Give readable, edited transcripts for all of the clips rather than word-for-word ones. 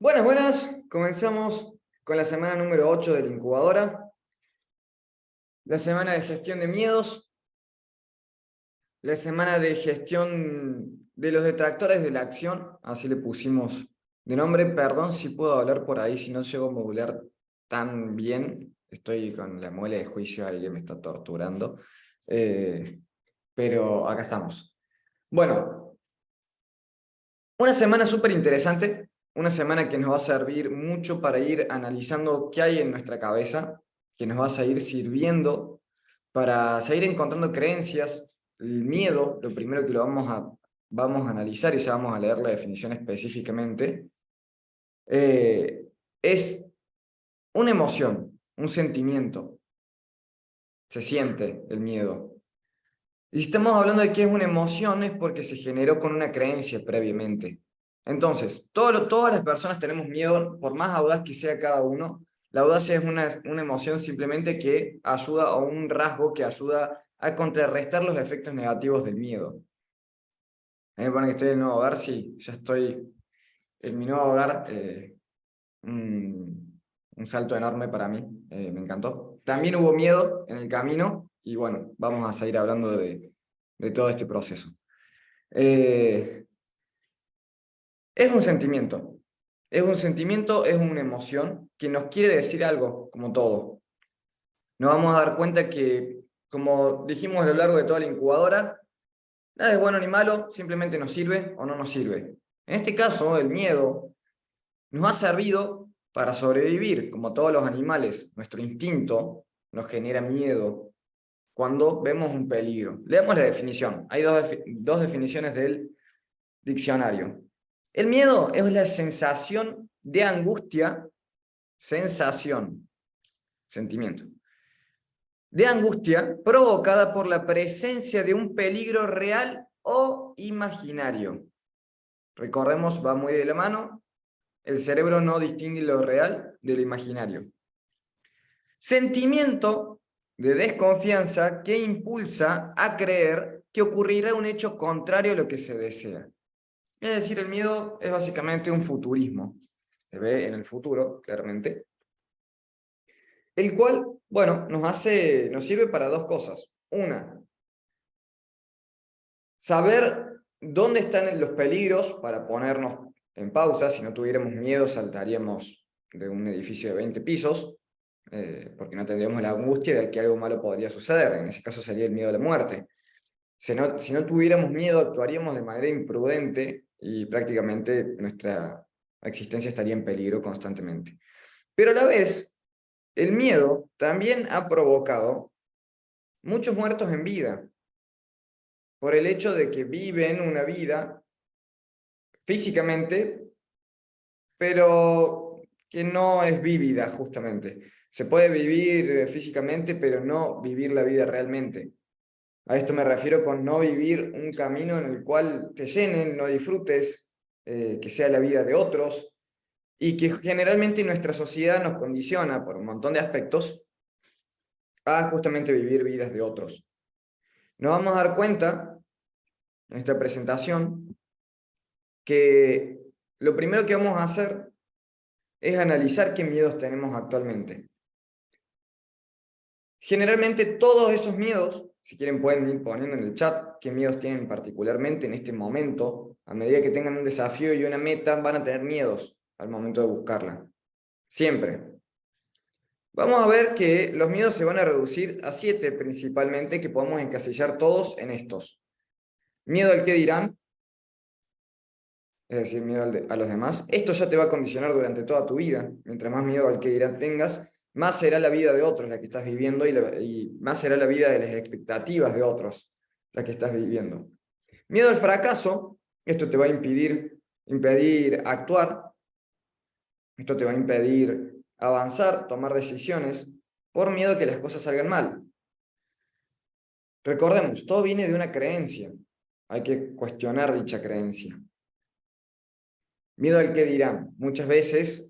Buenas, buenas. Comenzamos con la semana número 8 de la incubadora. La semana de gestión de miedos. La semana de gestión de los detractores de la acción. Así le pusimos de nombre. Perdón si puedo hablar por ahí, si no llego a modular tan bien. Estoy con la muela de juicio ahí que me está torturando. Pero acá estamos. Bueno, una semana súper interesante. Una semana que nos va a servir mucho para ir analizando qué hay en nuestra cabeza, que nos va a seguir sirviendo para seguir encontrando creencias. El miedo, lo primero que vamos a analizar, y ya vamos a leer la definición específicamente, es una emoción, un sentimiento. Se siente el miedo. Y si estamos hablando de qué es una emoción, es porque se generó con una creencia previamente. Entonces, todas las personas tenemos miedo, por más audaz que sea cada uno. La audacia es una emoción simplemente que ayuda, o un rasgo que ayuda a contrarrestar los efectos negativos del miedo. A mí me pone que estoy en el nuevo hogar, sí, ya estoy en mi nuevo hogar. Un salto enorme para mí, me encantó. También hubo miedo en el camino, y bueno, vamos a seguir hablando de todo este proceso. Es un sentimiento. Es un sentimiento, es una emoción que nos quiere decir algo, como todo. Nos vamos a dar cuenta que, como dijimos a lo largo de toda la incubadora, nada es bueno ni malo, simplemente nos sirve o no nos sirve. En este caso, el miedo nos ha servido para sobrevivir, como todos los animales. Nuestro instinto nos genera miedo cuando vemos un peligro. Leamos la definición. Hay dos definiciones del diccionario. El miedo es la sensación de angustia, sentimiento, de angustia provocada por la presencia de un peligro real o imaginario. Recordemos, va muy de la mano, el cerebro no distingue lo real de lo imaginario. Sentimiento de desconfianza que impulsa a creer que ocurrirá un hecho contrario a lo que se desea. Es decir, el miedo es básicamente un futurismo. Se ve en el futuro, claramente. El cual, bueno, nos sirve para dos cosas. Una, saber dónde están los peligros para ponernos en pausa. Si no tuviéramos miedo, saltaríamos de un edificio de 20 pisos, porque no tendríamos la angustia de que algo malo podría suceder. En ese caso sería el miedo a la muerte. Si no tuviéramos miedo, actuaríamos de manera imprudente y prácticamente nuestra existencia estaría en peligro constantemente. Pero a la vez, el miedo también ha provocado muchos muertos en vida, por el hecho de que viven una vida físicamente, pero que no es vívida justamente. Se puede vivir físicamente, pero no vivir la vida realmente. A esto me refiero con no vivir un camino en el cual te llenen, no disfrutes, que sea la vida de otros, y que generalmente nuestra sociedad nos condiciona por un montón de aspectos a justamente vivir vidas de otros. Nos vamos a dar cuenta en esta presentación que lo primero que vamos a hacer es analizar qué miedos tenemos actualmente. Generalmente todos esos miedos, si quieren pueden ir poniendo en el chat qué miedos tienen particularmente en este momento. A medida que tengan un desafío y una meta, van a tener miedos al momento de buscarla. Siempre. Vamos a ver que los miedos se van a reducir a 7 principalmente, que podemos encasillar todos en estos. Miedo al qué dirán, es decir, miedo a los demás. Esto ya te va a condicionar durante toda tu vida. Mientras más miedo al qué dirán tengas, más será la vida de otros la que estás viviendo, y más será la vida de las expectativas de otros la que estás viviendo. Miedo al fracaso, esto te va a impedir actuar, esto te va a impedir avanzar, tomar decisiones, por miedo a que las cosas salgan mal. Recordemos, todo viene de una creencia. Hay que cuestionar dicha creencia. Miedo al qué dirán. Muchas veces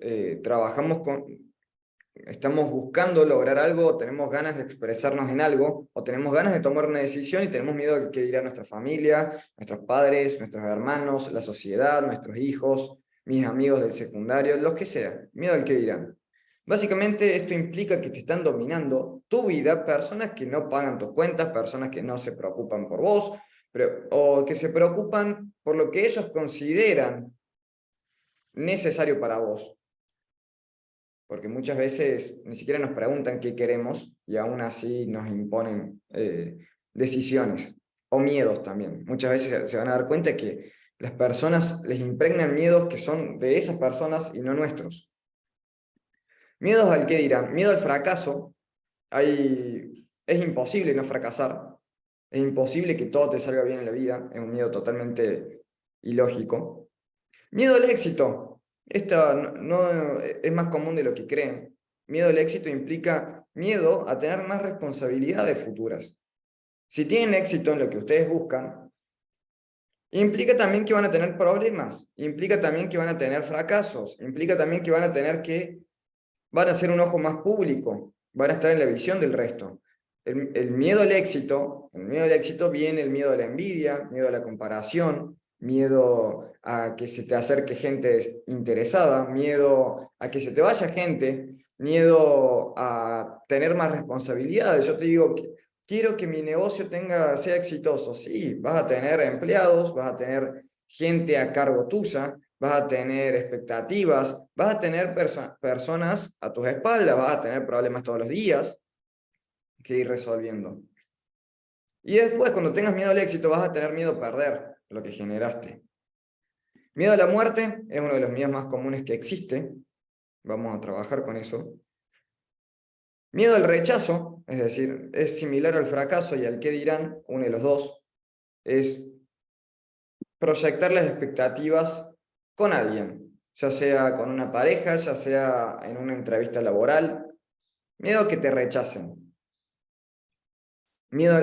estamos buscando lograr algo, tenemos ganas de expresarnos en algo, o tenemos ganas de tomar una decisión y tenemos miedo al qué dirá nuestra familia, nuestros padres, nuestros hermanos, la sociedad, nuestros hijos. mis amigos del secundario, los que sea, miedo al qué dirán. Básicamente esto implica que te están dominando tu vida, personas que no pagan tus cuentas, personas que no se preocupan por vos, o que se preocupan por lo que ellos consideran necesario para vos. Porque muchas veces ni siquiera nos preguntan qué queremos y aún así nos imponen decisiones o miedos también. Muchas veces se van a dar cuenta que las personas les impregnan miedos que son de esas personas y no nuestros. Miedos al qué dirán, miedo al fracaso. Es imposible no fracasar, es imposible que todo te salga bien en la vida, es un miedo totalmente ilógico. Miedo al éxito. Esta es más común de lo que creen. Miedo al éxito implica miedo a tener más responsabilidades futuras. Si tienen éxito en lo que ustedes buscan, implica también que van a tener problemas, implica también que van a tener fracasos, implica también que van a ser un ojo más público, van a estar en la visión del resto. El miedo al éxito, el miedo al éxito viene el miedo a la envidia, miedo a la comparación, miedo a que se te acerque gente interesada, miedo a que se te vaya gente, miedo a tener más responsabilidades. Yo te digo, quiero que mi negocio sea exitoso. Sí, vas a tener empleados, vas a tener gente a cargo tuya, vas a tener expectativas, vas a tener personas a tus espaldas, vas a tener problemas todos los días que ir resolviendo. Y después, cuando tengas miedo al éxito, vas a tener miedo a perder lo que generaste. Miedo a la muerte es uno de los miedos más comunes que existe. Vamos a trabajar con eso. Miedo al rechazo, es decir, es similar al fracaso y al qué dirán, uno de los dos, es proyectar las expectativas con alguien, ya sea con una pareja, ya sea en una entrevista laboral. Miedo a que te rechacen. Miedo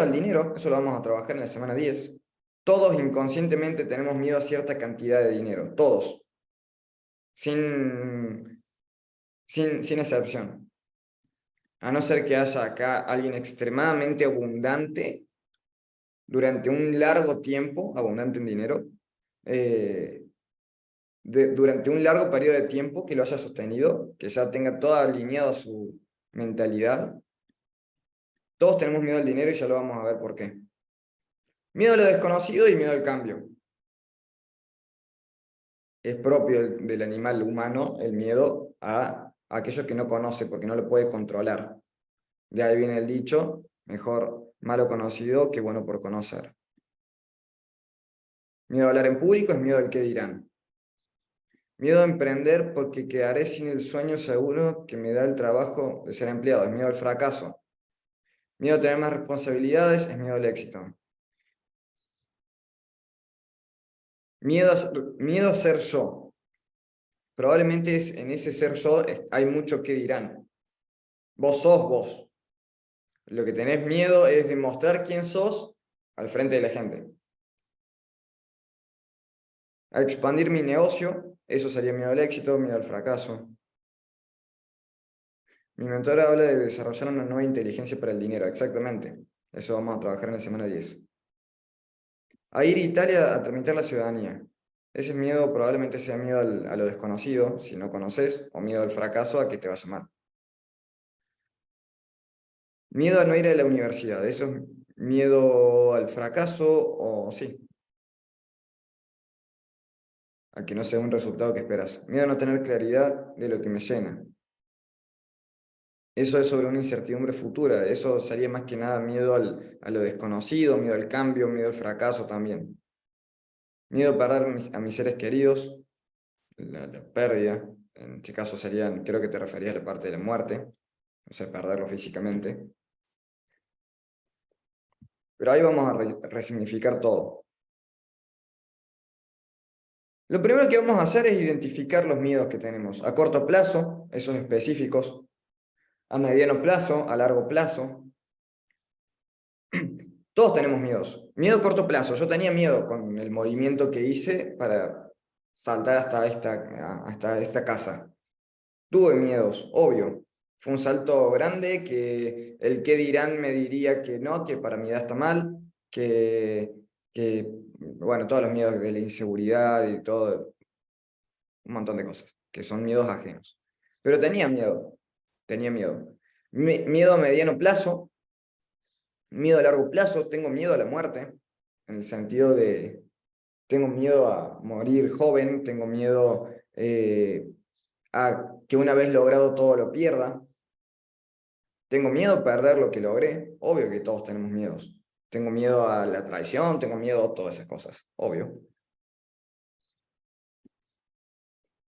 al dinero, eso lo vamos a trabajar en la semana 10. Todos inconscientemente tenemos miedo a cierta cantidad de dinero, todos, sin excepción. A no ser que haya acá alguien extremadamente abundante durante un largo tiempo, abundante en dinero, eh, durante un largo periodo de tiempo que lo haya sostenido, que ya tenga todo alineado su mentalidad. Todos tenemos miedo al dinero y ya lo vamos a ver por qué. Miedo a lo desconocido y miedo al cambio. Es propio del animal humano el miedo a aquello que no conoce porque no lo puede controlar. De ahí viene el dicho, mejor malo conocido que bueno por conocer. Miedo a hablar en público es miedo al qué dirán. Miedo a emprender porque quedaré sin el sueño seguro que me da el trabajo de ser empleado. Es miedo al fracaso. Miedo a tener más responsabilidades es miedo al éxito. Miedo a ser yo. Probablemente en ese ser yo hay mucho que dirán. Vos sos vos. Lo que tenés miedo es demostrar quién sos al frente de la gente. A expandir mi negocio, eso sería miedo al éxito, miedo al fracaso. Mi mentor habla de desarrollar una nueva inteligencia para el dinero, exactamente. Eso vamos a trabajar en la semana 10. A ir a Italia a tramitar la ciudadanía. Ese miedo probablemente sea miedo a lo desconocido, si no conoces, o miedo al fracaso, a que te vaya mal. Miedo a no ir a la universidad, eso es miedo al fracaso, o sí, a que no sea un resultado que esperas. Miedo a no tener claridad de lo que me llena. Eso es sobre una incertidumbre futura, eso sería más que nada miedo a lo desconocido, miedo al cambio, miedo al fracaso también. Miedo a perder a mis seres queridos, la pérdida, en este caso serían, creo que te referías a la parte de la muerte, o sea, perderlo físicamente. Pero ahí vamos a resignificar todo. Lo primero que vamos a hacer es identificar los miedos que tenemos a corto plazo, esos específicos, a mediano plazo, a largo plazo. Todos tenemos miedos. Miedo a corto plazo. Yo tenía miedo con el movimiento que hice para saltar hasta esta casa. Tuve miedos, obvio. Fue un salto grande que el qué dirán me diría que no, que para mi edad está mal, bueno, todos los miedos de la inseguridad y todo, un montón de cosas, que son miedos ajenos. Pero tenía miedo. Miedo a mediano plazo, miedo a largo plazo, tengo miedo a la muerte, en el sentido de, tengo miedo a morir joven, tengo miedo a que una vez logrado todo lo pierda, tengo miedo a perder lo que logré, obvio que todos tenemos miedos. Tengo miedo a la traición, tengo miedo a todas esas cosas, obvio.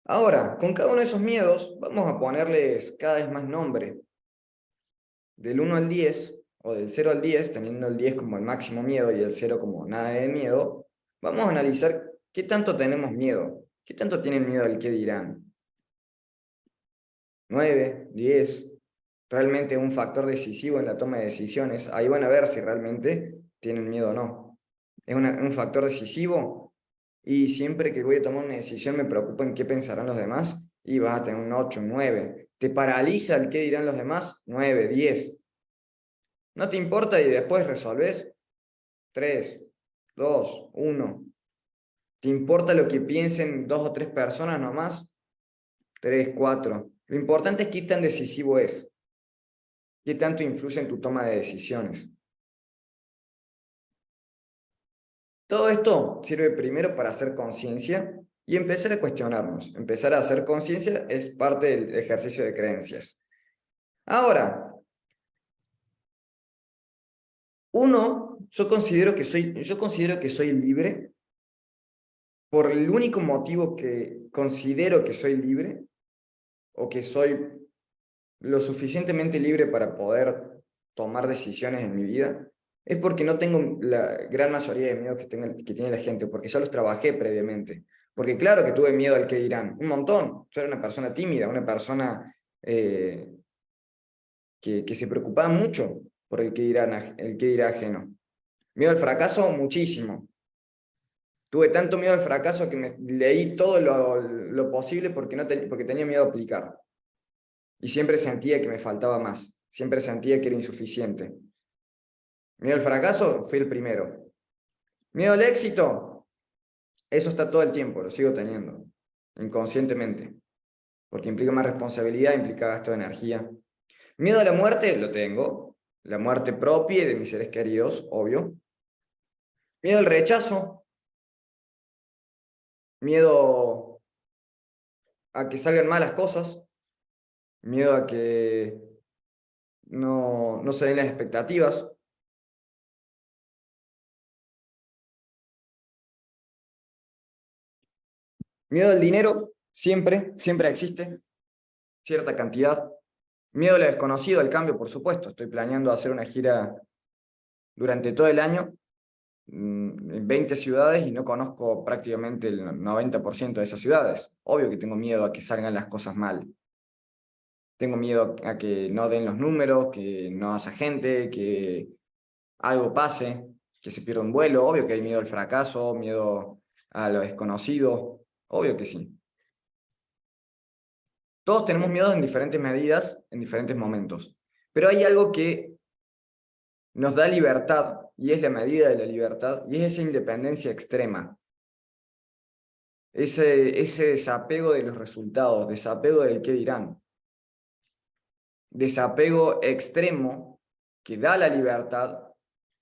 Ahora, con cada uno de esos miedos, vamos a ponerles cada vez más nombre. Del 1 al 10, o del 0 al 10, teniendo el 10 como el máximo miedo y el 0 como nada de miedo, vamos a analizar qué tanto tenemos miedo. ¿Qué tanto tienen miedo al qué dirán? 9, 10, realmente un factor decisivo en la toma de decisiones. Ahí van a ver si realmente tienen miedo o no. Es un factor decisivo y siempre que voy a tomar una decisión me preocupa en qué pensarán los demás y vas a tener un 8, un 9. ¿Te paraliza el qué dirán los demás? 9, 10. ¿No te importa y después resolves? 3, 2, 1. ¿Te importa lo que piensen 2 o 3 personas nomás? 3, 4. Lo importante es qué tan decisivo es. ¿Qué tanto influye en tu toma de decisiones? Todo esto sirve primero para hacer conciencia y empezar a cuestionarnos. Empezar a hacer conciencia es parte del ejercicio de creencias. Ahora, yo considero que soy libre por el único motivo que considero que soy libre o que soy lo suficientemente libre para poder tomar decisiones en mi vida, es porque no tengo la gran mayoría de miedos que tiene la gente, porque ya los trabajé previamente. Porque claro que tuve miedo al que dirán, un montón. Yo era una persona tímida, una persona que se preocupaba mucho por el que dirá ajeno. Miedo al fracaso, muchísimo. Tuve tanto miedo al fracaso que me leí todo lo posible porque tenía miedo a aplicar. Y siempre sentía que me faltaba más, siempre sentía que era insuficiente. Miedo al fracaso, fui el primero. Miedo al éxito, eso está todo el tiempo, lo sigo teniendo, inconscientemente, porque implica más responsabilidad, implica gasto de energía. Miedo a la muerte, lo tengo, la muerte propia y de mis seres queridos, obvio. Miedo al rechazo, miedo a que salgan malas cosas, miedo a que no se den las expectativas. Miedo al dinero, siempre existe, cierta cantidad. Miedo a lo desconocido, al cambio, por supuesto. Estoy planeando hacer una gira durante todo el año en 20 ciudades y no conozco prácticamente el 90% de esas ciudades. Obvio que tengo miedo a que salgan las cosas mal. Tengo miedo a que no den los números, que no haya gente, que algo pase, que se pierda un vuelo. Obvio que hay miedo al fracaso, miedo a lo desconocido. Obvio que sí. Todos tenemos miedos en diferentes medidas, en diferentes momentos. Pero hay algo que nos da libertad, y es la medida de la libertad, y es esa independencia extrema. Ese desapego de los resultados, desapego del qué dirán. Desapego extremo que da la libertad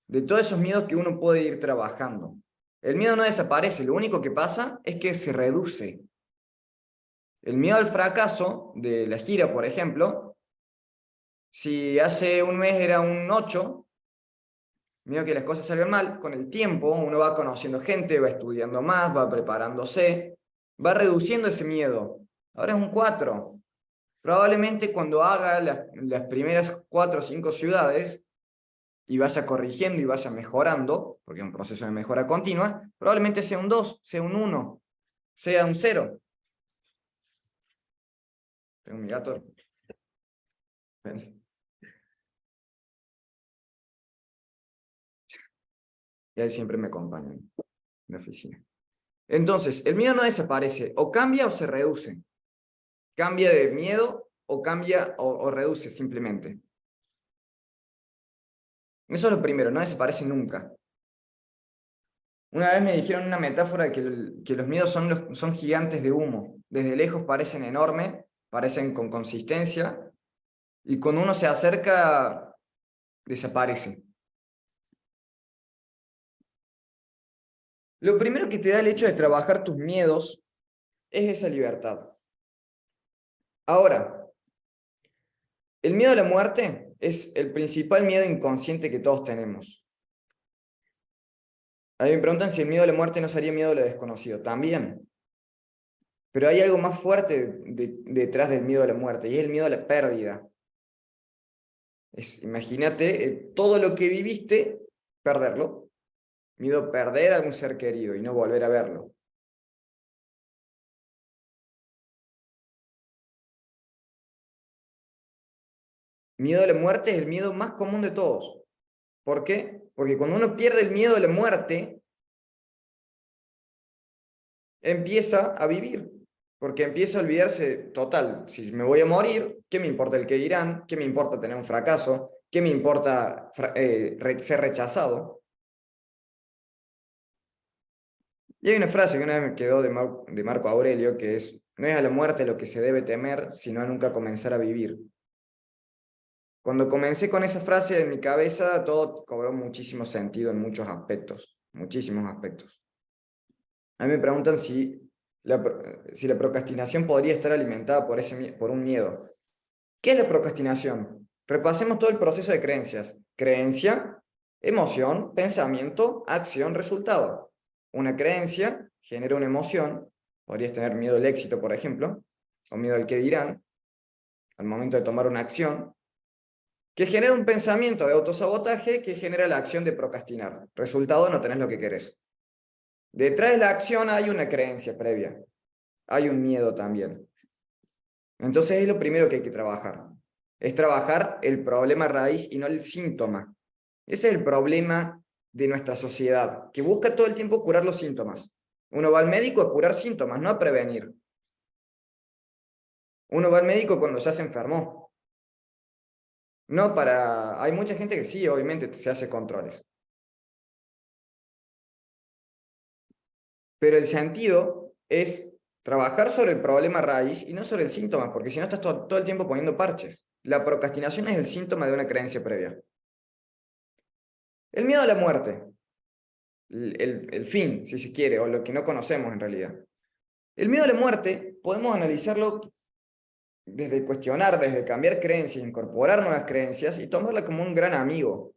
de todos esos miedos que uno puede ir trabajando. El miedo no desaparece, lo único que pasa es que se reduce. El miedo al fracaso de la gira, por ejemplo, si hace un mes era un 8, miedo a que las cosas salgan mal, con el tiempo uno va conociendo gente, va estudiando más, va preparándose, va reduciendo ese miedo. Ahora es un 4. Probablemente cuando haga las primeras 4 o 5 ciudades y vaya corrigiendo y vaya mejorando, porque es un proceso de mejora continua, probablemente sea un 2, sea un 1, sea un 0. Tengo mi gato. Ven. Y él siempre me acompaña en la oficina. Entonces, el miedo no desaparece, o cambia o se reduce. Cambia de miedo o cambia o reduce simplemente. Eso es lo primero, no desaparece nunca. Una vez me dijeron una metáfora que los miedos son gigantes de humo. Desde lejos parecen enormes, parecen con consistencia, y cuando uno se acerca, desaparecen. Lo primero que te da el hecho de trabajar tus miedos es esa libertad. Ahora, el miedo a la muerte es el principal miedo inconsciente que todos tenemos. A mí me preguntan si el miedo a la muerte no sería miedo a lo desconocido. También. Pero hay algo más fuerte detrás del miedo a la muerte, y es el miedo a la pérdida. Imagínate todo lo que viviste, perderlo. Miedo a perder a un ser querido y no volver a verlo. Miedo a la muerte es el miedo más común de todos. ¿Por qué? Porque cuando uno pierde el miedo a la muerte, empieza a vivir. Porque empieza a olvidarse, total, si me voy a morir, ¿qué me importa el que dirán? ¿Qué me importa tener un fracaso? ¿Qué me importa ser rechazado? Y hay una frase que una vez me quedó de Marco Aurelio, que es: no es a la muerte lo que se debe temer, sino a nunca comenzar a vivir. Cuando comencé con esa frase en mi cabeza, todo cobró muchísimo sentido en muchos aspectos, muchísimos aspectos. A mí me preguntan si la procrastinación podría estar alimentada por un miedo. ¿Qué es la procrastinación? Repasemos todo el proceso de creencias. Creencia, emoción, pensamiento, acción, resultado. Una creencia genera una emoción. Podrías tener miedo al éxito, por ejemplo, o miedo al que dirán, al momento de tomar una acción, que genera un pensamiento de autosabotaje que genera la acción de procrastinar. Resultado, no tenés lo que querés. Detrás de la acción hay una creencia previa. Hay un miedo también. Entonces es lo primero que hay que trabajar. Es trabajar el problema raíz y no el síntoma. Ese es el problema de nuestra sociedad, que busca todo el tiempo curar los síntomas. Uno va al médico a curar síntomas, no a prevenir. Uno va al médico cuando ya se enfermó. No para... Hay mucha gente que sí, obviamente, se hace controles. Pero el sentido es trabajar sobre el problema raíz y no sobre el síntoma, porque si no estás todo el tiempo poniendo parches. La procrastinación es el síntoma de una creencia previa. El miedo a la muerte, el fin, si se quiere, o lo que no conocemos en realidad. El miedo a la muerte podemos analizarlo desde cuestionar, desde cambiar creencias, incorporar nuevas creencias y tomarla como un gran amigo,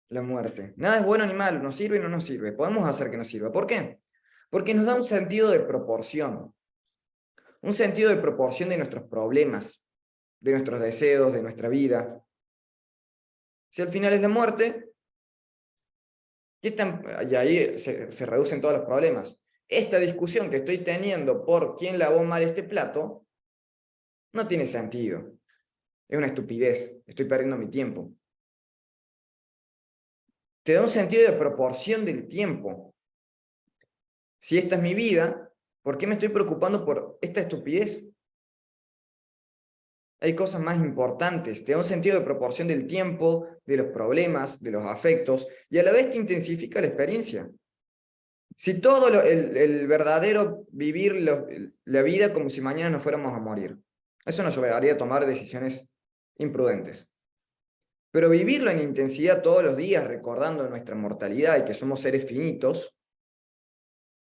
la muerte. Nada es bueno ni malo, nos sirve y no nos sirve. Podemos hacer que nos sirva. ¿Por qué? Porque nos da un sentido de proporción. Un sentido de proporción de nuestros problemas, de nuestros deseos, de nuestra vida. Si al final es la muerte, y ahí se reducen todos los problemas. Esta discusión que estoy teniendo por quién lavó mal este plato, no tiene sentido. Es una estupidez. Estoy perdiendo mi tiempo. Te da un sentido de proporción del tiempo. Si esta es mi vida, ¿por qué me estoy preocupando por esta estupidez? Hay cosas más importantes. Te da un sentido de proporción del tiempo, de los problemas, de los afectos, y a la vez te intensifica la experiencia. Si todo el verdadero vivir la vida como si mañana nos fuéramos a morir, eso nos llevaría a tomar decisiones imprudentes. Pero vivirlo en intensidad todos los días, recordando nuestra mortalidad y que somos seres finitos,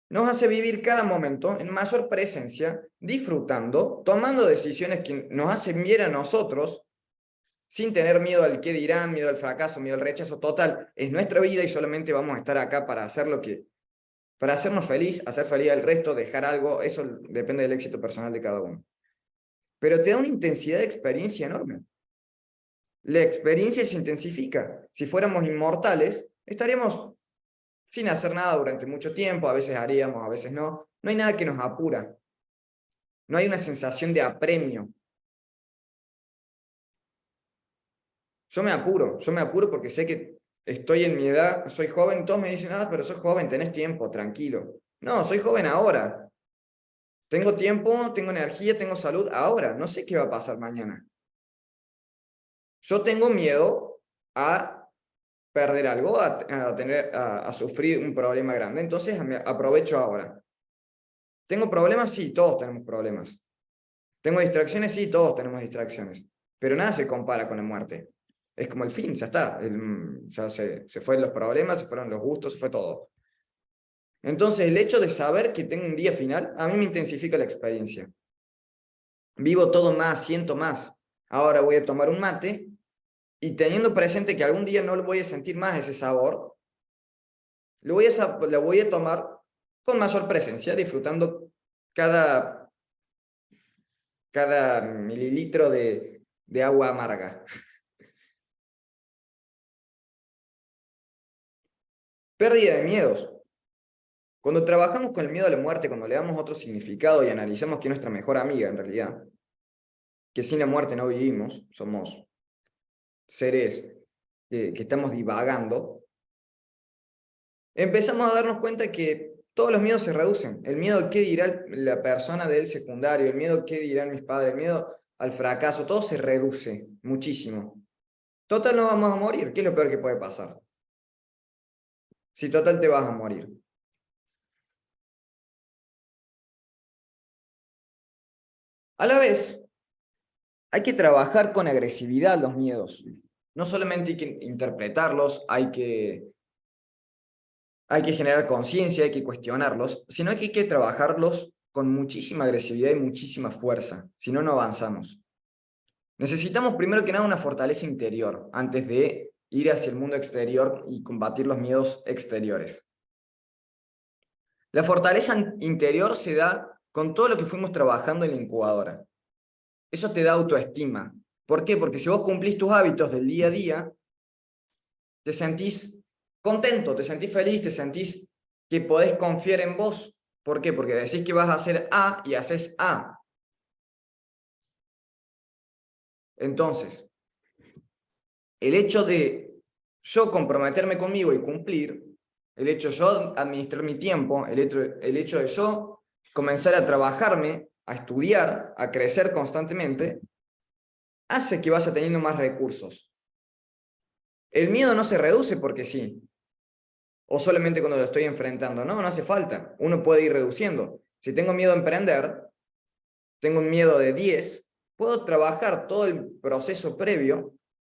nos hace vivir cada momento en mayor presencia, disfrutando, tomando decisiones que nos hacen bien a nosotros, sin tener miedo al qué dirán, miedo al fracaso, miedo al rechazo. Total, es nuestra vida y solamente vamos a estar acá para hacer para hacernos feliz, hacer feliz al resto, dejar algo. Eso depende del éxito personal de cada uno. Pero te da una intensidad de experiencia enorme. La experiencia se intensifica. Si fuéramos inmortales, estaríamos sin hacer nada durante mucho tiempo, a veces haríamos, a veces no. No hay nada que nos apura. No hay una sensación de apremio. Yo me apuro porque sé que estoy en mi edad, soy joven, todos me dicen: pero sos joven, tenés tiempo, tranquilo. No, soy joven ahora. Tengo tiempo, tengo energía, tengo salud ahora. No sé qué va a pasar mañana. Yo tengo miedo a perder algo, a sufrir un problema grande. Entonces me aprovecho ahora. ¿Tengo problemas? Sí, todos tenemos problemas. ¿Tengo distracciones? Sí, todos tenemos distracciones. Pero nada se compara con la muerte. Es como el fin, ya está. Ya se fueron los problemas, se fueron los gustos, se fue todo. Entonces, el hecho de saber que tengo un día final, a mí me intensifica la experiencia. Vivo todo más, siento más. Ahora voy a tomar un mate y teniendo presente que algún día no lo voy a sentir más ese sabor, lo voy a tomar con mayor presencia, disfrutando cada, cada mililitro de agua amarga. Pérdida de miedos. Cuando trabajamos con el miedo a la muerte, cuando le damos otro significado y analizamos que es nuestra mejor amiga en realidad, que sin la muerte no vivimos, somos seres que estamos divagando, empezamos a darnos cuenta que todos los miedos se reducen. El miedo a qué dirá la persona del secundario, el miedo a qué dirán mis padres, el miedo al fracaso, todo se reduce muchísimo. Total, no vamos a morir. ¿Qué es lo peor que puede pasar? Si total te vas a morir. A la vez, hay que trabajar con agresividad los miedos. No solamente hay que interpretarlos, hay que generar conciencia, hay que cuestionarlos, sino que hay que trabajarlos con muchísima agresividad y muchísima fuerza, si no, no avanzamos. Necesitamos primero que nada una fortaleza interior, antes de ir hacia el mundo exterior y combatir los miedos exteriores. La fortaleza interior se da con todo lo que fuimos trabajando en la incubadora. Eso te da autoestima. ¿Por qué? Porque si vos cumplís tus hábitos del día a día, te sentís contento, te sentís feliz, te sentís que podés confiar en vos. ¿Por qué? Porque decís que vas a hacer A y haces A. Entonces, el hecho de yo comprometerme conmigo y cumplir, el hecho de yo administrar mi tiempo, el hecho de yo comenzar a trabajarme, a estudiar, a crecer constantemente, hace que vaya teniendo más recursos. El miedo no se reduce porque sí, o solamente cuando lo estoy enfrentando. No, no hace falta. Uno puede ir reduciendo. Si tengo miedo a emprender, tengo un miedo de 10, puedo trabajar todo el proceso previo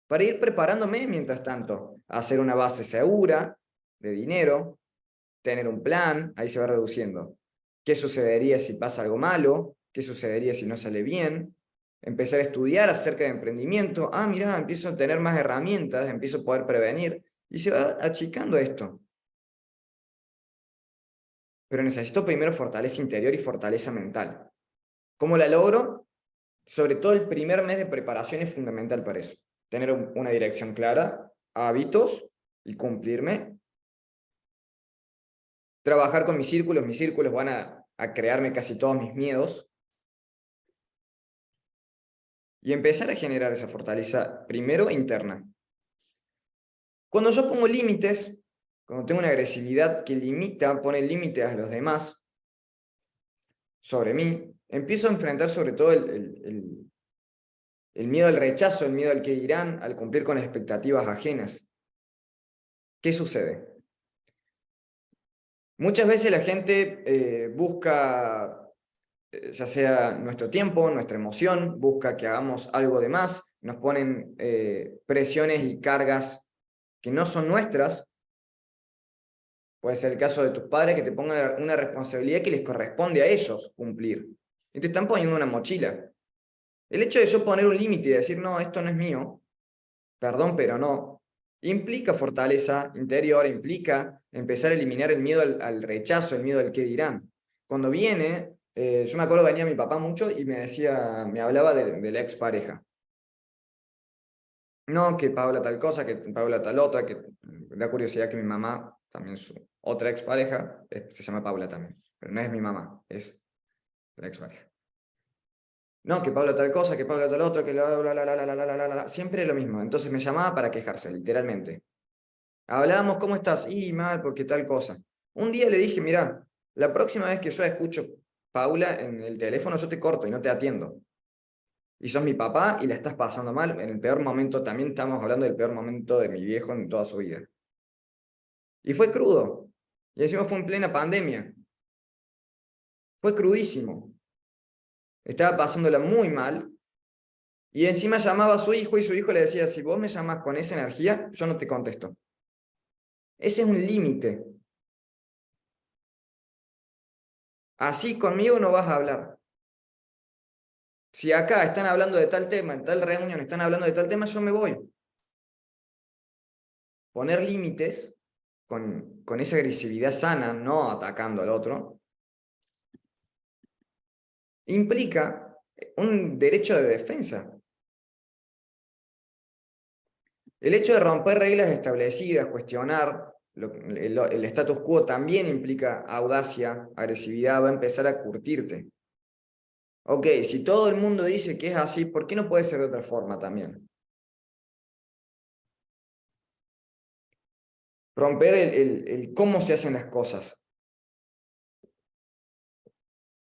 para ir preparándome mientras tanto, hacer una base segura de dinero, tener un plan, ahí se va reduciendo. ¿Qué sucedería si pasa algo malo? ¿Qué sucedería si no sale bien? Empezar a estudiar acerca de emprendimiento. Ah, mira, empiezo a tener más herramientas, empiezo a poder prevenir, y se va achicando esto. Pero necesito primero fortaleza interior y fortaleza mental. ¿Cómo la logro? Sobre todo el primer mes de preparación es fundamental para eso. Tener una dirección clara, hábitos y cumplirme. Trabajar con mis círculos van a crearme casi todos mis miedos. Y empezar a generar esa fortaleza primero interna. Cuando yo pongo límites, cuando tengo una agresividad que limita, pone límites a los demás sobre mí, empiezo a enfrentar sobre todo el miedo al rechazo, el miedo al que dirán, al cumplir con expectativas ajenas. ¿Qué sucede? Muchas veces la gente busca, ya sea nuestro tiempo, nuestra emoción, busca que hagamos algo de más, nos ponen presiones y cargas que no son nuestras. Puede ser el caso de tus padres que te pongan una responsabilidad que les corresponde a ellos cumplir. Y te están poniendo una mochila. El hecho de yo poner un límite y decir, no, esto no es mío, perdón, pero no, implica fortaleza interior, implica empezar a eliminar el miedo al rechazo, el miedo al qué dirán. Cuando viene, yo me acuerdo que venía mi papá mucho y me decía, me hablaba de la expareja. No, que Paula tal cosa, que Paula tal otra, que da curiosidad que mi mamá, también su otra expareja, se llama Paula también, pero no es mi mamá, es la expareja. No, que Paula tal cosa, que Paula tal otra, que siempre lo mismo. Entonces me llamaba para quejarse, literalmente. Hablábamos, ¿cómo estás? Y mal, porque tal cosa. Un día le dije, mira, la próxima vez que yo escucho Paula en el teléfono, yo te corto y no te atiendo. y sos mi papá y la estás pasando mal, en el peor momento, también estamos hablando del peor momento de mi viejo en toda su vida. Y fue crudo. Y encima fue en plena pandemia. Fue crudísimo. Estaba pasándola muy mal. Y encima llamaba a su hijo y su hijo le decía, si vos me llamas con esa energía, yo no te contesto. Ese es un límite. Así conmigo no vas a hablar. Si acá están hablando de tal tema, en tal reunión están hablando de tal tema, yo me voy. Poner límites con esa agresividad sana, no atacando al otro, implica un derecho de defensa. El hecho de romper reglas establecidas, cuestionar el status quo también implica audacia, agresividad, va a empezar a curtirte. Ok, si todo el mundo dice que es así, ¿por qué no puede ser de otra forma también? Romper el cómo se hacen las cosas.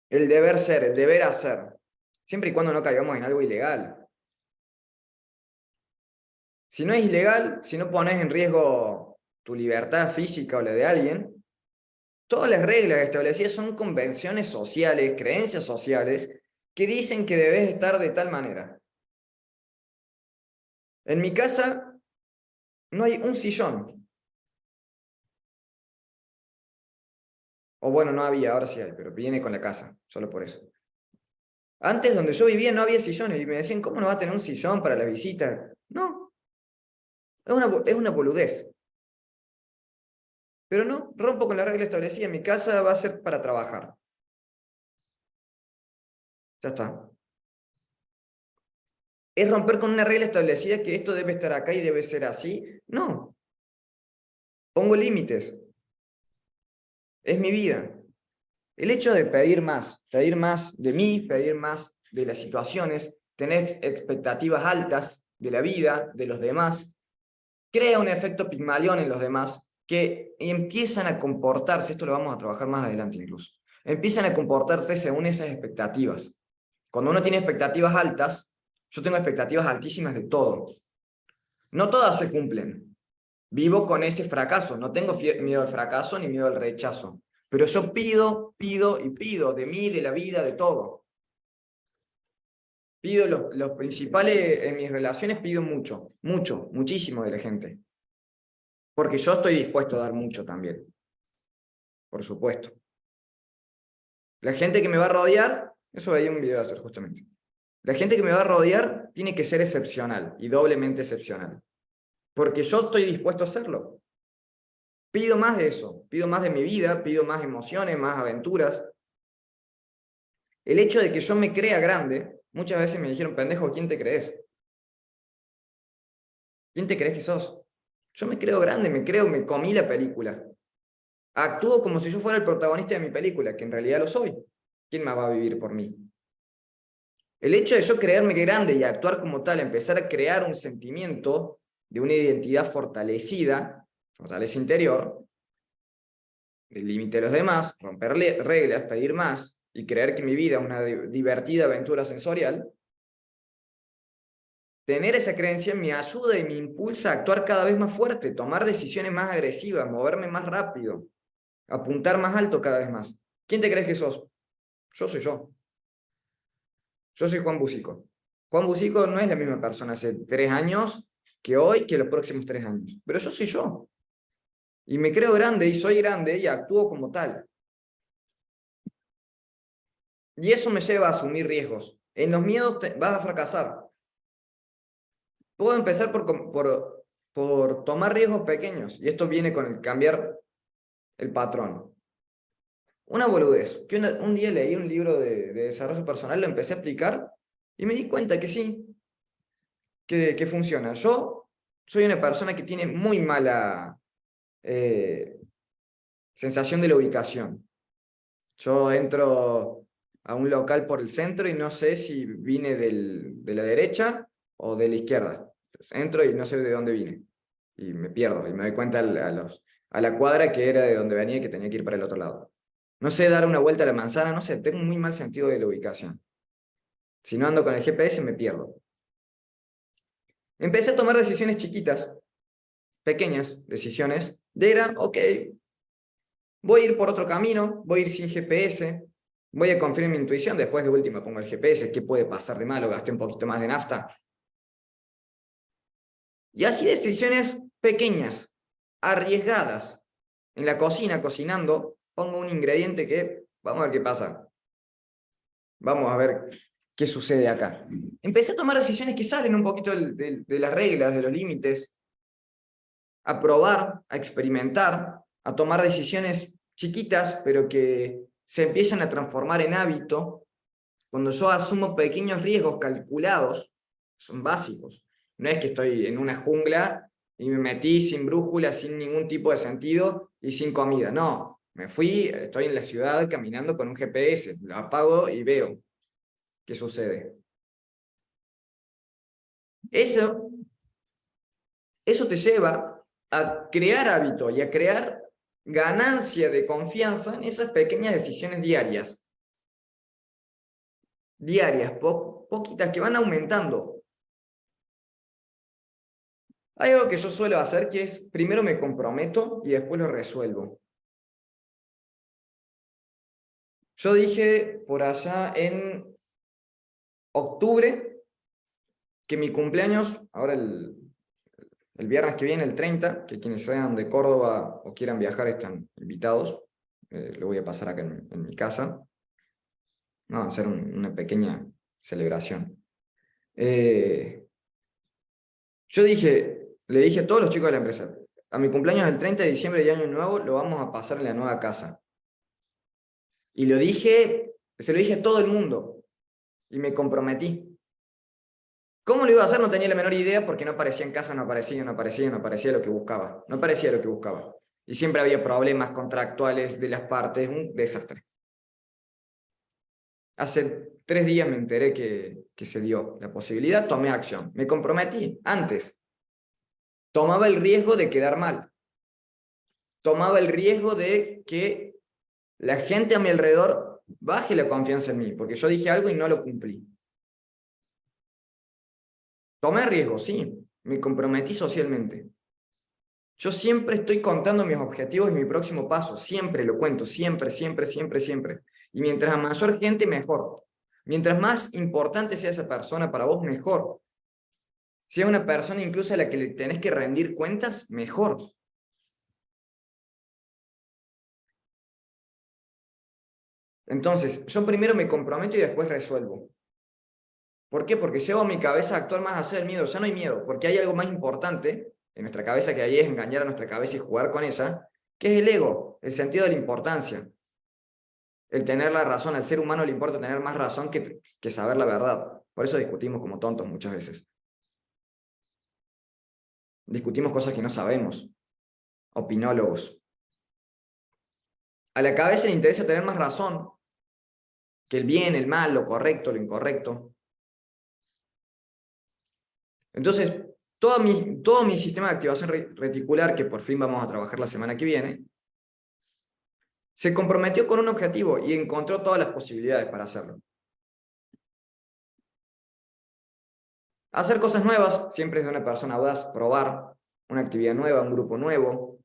El deber ser, el deber hacer. Siempre y cuando no caigamos en algo ilegal. Si no es ilegal, si no pones en riesgo tu libertad física o la de alguien, todas las reglas establecidas son convenciones sociales, creencias sociales, que dicen que debes estar de tal manera. En mi casa no hay un sillón. O bueno, no había, ahora sí hay, pero viene con la casa, solo por eso. Antes, donde yo vivía, no había sillones, y me decían, ¿cómo no va a tener un sillón para las visitas? No, es una boludez. Pero no, rompo con la regla establecida, mi casa va a ser para trabajar. Ya está. ¿Es romper con una regla establecida que esto debe estar acá y debe ser así? No. Pongo límites. Es mi vida. El hecho de pedir más de mí, pedir más de las situaciones, tener expectativas altas de la vida, de los demás, crea un efecto Pigmalión en los demás que empiezan a comportarse, esto lo vamos a trabajar más adelante incluso, empiezan a comportarse según esas expectativas. Cuando uno tiene expectativas altas, yo tengo expectativas altísimas de todo. No todas se cumplen. Vivo con ese fracaso. No tengo miedo al fracaso ni miedo al rechazo. Pero yo pido, pido y pido de mí, de la vida, de todo. Pido los principales, en mis relaciones pido mucho, mucho, muchísimo de la gente. Porque yo estoy dispuesto a dar mucho también. Por supuesto. La gente que me va a rodear, eso veía un video ayer justamente. La gente que me va a rodear tiene que ser excepcional y doblemente excepcional. Porque yo estoy dispuesto a hacerlo. Pido más de eso, pido más de mi vida, pido más emociones, más aventuras. El hecho de que yo me crea grande, muchas veces me dijeron, pendejo, ¿quién te crees? ¿Quién te crees que sos? Yo me creo grande, me comí la película. Actúo como si yo fuera el protagonista de mi película, que en realidad lo soy. ¿Quién más va a vivir por mí? El hecho de yo creerme grande y actuar como tal, empezar a crear un sentimiento de una identidad fortalecida, fortaleza interior, el límite de los demás, romper reglas, pedir más y creer que mi vida es una divertida aventura sensorial, tener esa creencia me ayuda y me impulsa a actuar cada vez más fuerte, tomar decisiones más agresivas, moverme más rápido, apuntar más alto cada vez más. ¿Quién te crees que sos? Yo soy yo. Yo soy Juan Bucico. Juan Bucico no es la misma persona hace 3 años que hoy, que los próximos 3 años. Pero yo soy yo. Y me creo grande y soy grande y actúo como tal. Y eso me lleva a asumir riesgos. En los miedos vas a fracasar. Puedo empezar por tomar riesgos pequeños. Y esto viene con el cambiar el patrón. Una boludez. Que un día leí un libro de desarrollo personal, lo empecé a aplicar y me di cuenta que sí, que funciona. Yo soy una persona que tiene muy mala sensación de la ubicación. Yo entro a un local por el centro y no sé si vine de la derecha o de la izquierda. Entonces, entro y no sé de dónde vine. Y me pierdo. Y me doy cuenta a la cuadra que era de donde venía y que tenía que ir para el otro lado. No sé dar una vuelta a la manzana, no sé, tengo un muy mal sentido de la ubicación. Si no ando con el GPS me pierdo. Empecé a tomar decisiones chiquitas, pequeñas decisiones, ok, voy a ir por otro camino, voy a ir sin GPS, voy a confiar en mi intuición, después de última pongo el GPS, ¿qué puede pasar de malo? Gasté un poquito más de nafta. Y así decisiones pequeñas, arriesgadas. En la cocina, cocinando, pongo un ingrediente que, vamos a ver qué pasa. Vamos a ver qué sucede acá. Empecé a tomar decisiones que salen un poquito de las reglas, de los límites, a probar, a experimentar, a tomar decisiones chiquitas, pero que se empiezan a transformar en hábito. Cuando yo asumo pequeños riesgos calculados, son básicos. No es que estoy en una jungla y me metí sin brújula, sin ningún tipo de sentido y sin comida. No, me fui, estoy en la ciudad caminando con un GPS, lo apago y veo qué sucede. Eso te lleva a crear hábito y a crear ganancia de confianza en esas pequeñas decisiones diarias. Poquitas, que van aumentando. Hay algo que yo suelo hacer que es, primero me comprometo y después lo resuelvo. Yo dije por allá en octubre que mi cumpleaños, ahora el viernes que viene, el 30, que quienes sean de Córdoba o quieran viajar están invitados, lo voy a pasar acá en mi casa. No, hacer una pequeña celebración. Yo le dije a todos los chicos de la empresa, a mi cumpleaños el 30 de diciembre de Año Nuevo lo vamos a pasar en la nueva casa. Y se lo dije a todo el mundo, y me comprometí. ¿Cómo lo iba a hacer? No tenía la menor idea, porque no aparecía en casa, no aparecía lo que buscaba. No aparecía lo que buscaba. Y siempre había problemas contractuales de las partes, un desastre. Hace 3 días me enteré que se dio la posibilidad, tomé acción. Me comprometí antes. Tomaba el riesgo de quedar mal. Tomaba el riesgo de que la gente a mi alrededor baje la confianza en mí, porque yo dije algo y no lo cumplí. Tomé riesgo, sí, me comprometí socialmente. Yo siempre estoy contando mis objetivos y mi próximo paso, siempre lo cuento, siempre, siempre, siempre, siempre. Y mientras mayor gente, mejor. Mientras más importante sea esa persona para vos, mejor. Si es una persona incluso a la que le tenés que rendir cuentas, mejor. Entonces, yo primero me comprometo y después resuelvo. ¿Por qué? Porque llevo a mi cabeza a actuar más allá del miedo. Ya no hay miedo, porque hay algo más importante en nuestra cabeza, que ahí es engañar a nuestra cabeza y jugar con ella, que es el ego, el sentido de la importancia. El tener la razón. Al ser humano le importa tener más razón que saber la verdad. Por eso discutimos como tontos muchas veces. Discutimos cosas que no sabemos. Opinólogos. A la cabeza le interesa tener más razón que el bien, el mal, lo correcto, lo incorrecto. Entonces, todo mi sistema de activación reticular, que por fin vamos a trabajar la semana que viene, se comprometió con un objetivo y encontró todas las posibilidades para hacerlo. Hacer cosas nuevas siempre es de una persona audaz, probar una actividad nueva, un grupo nuevo.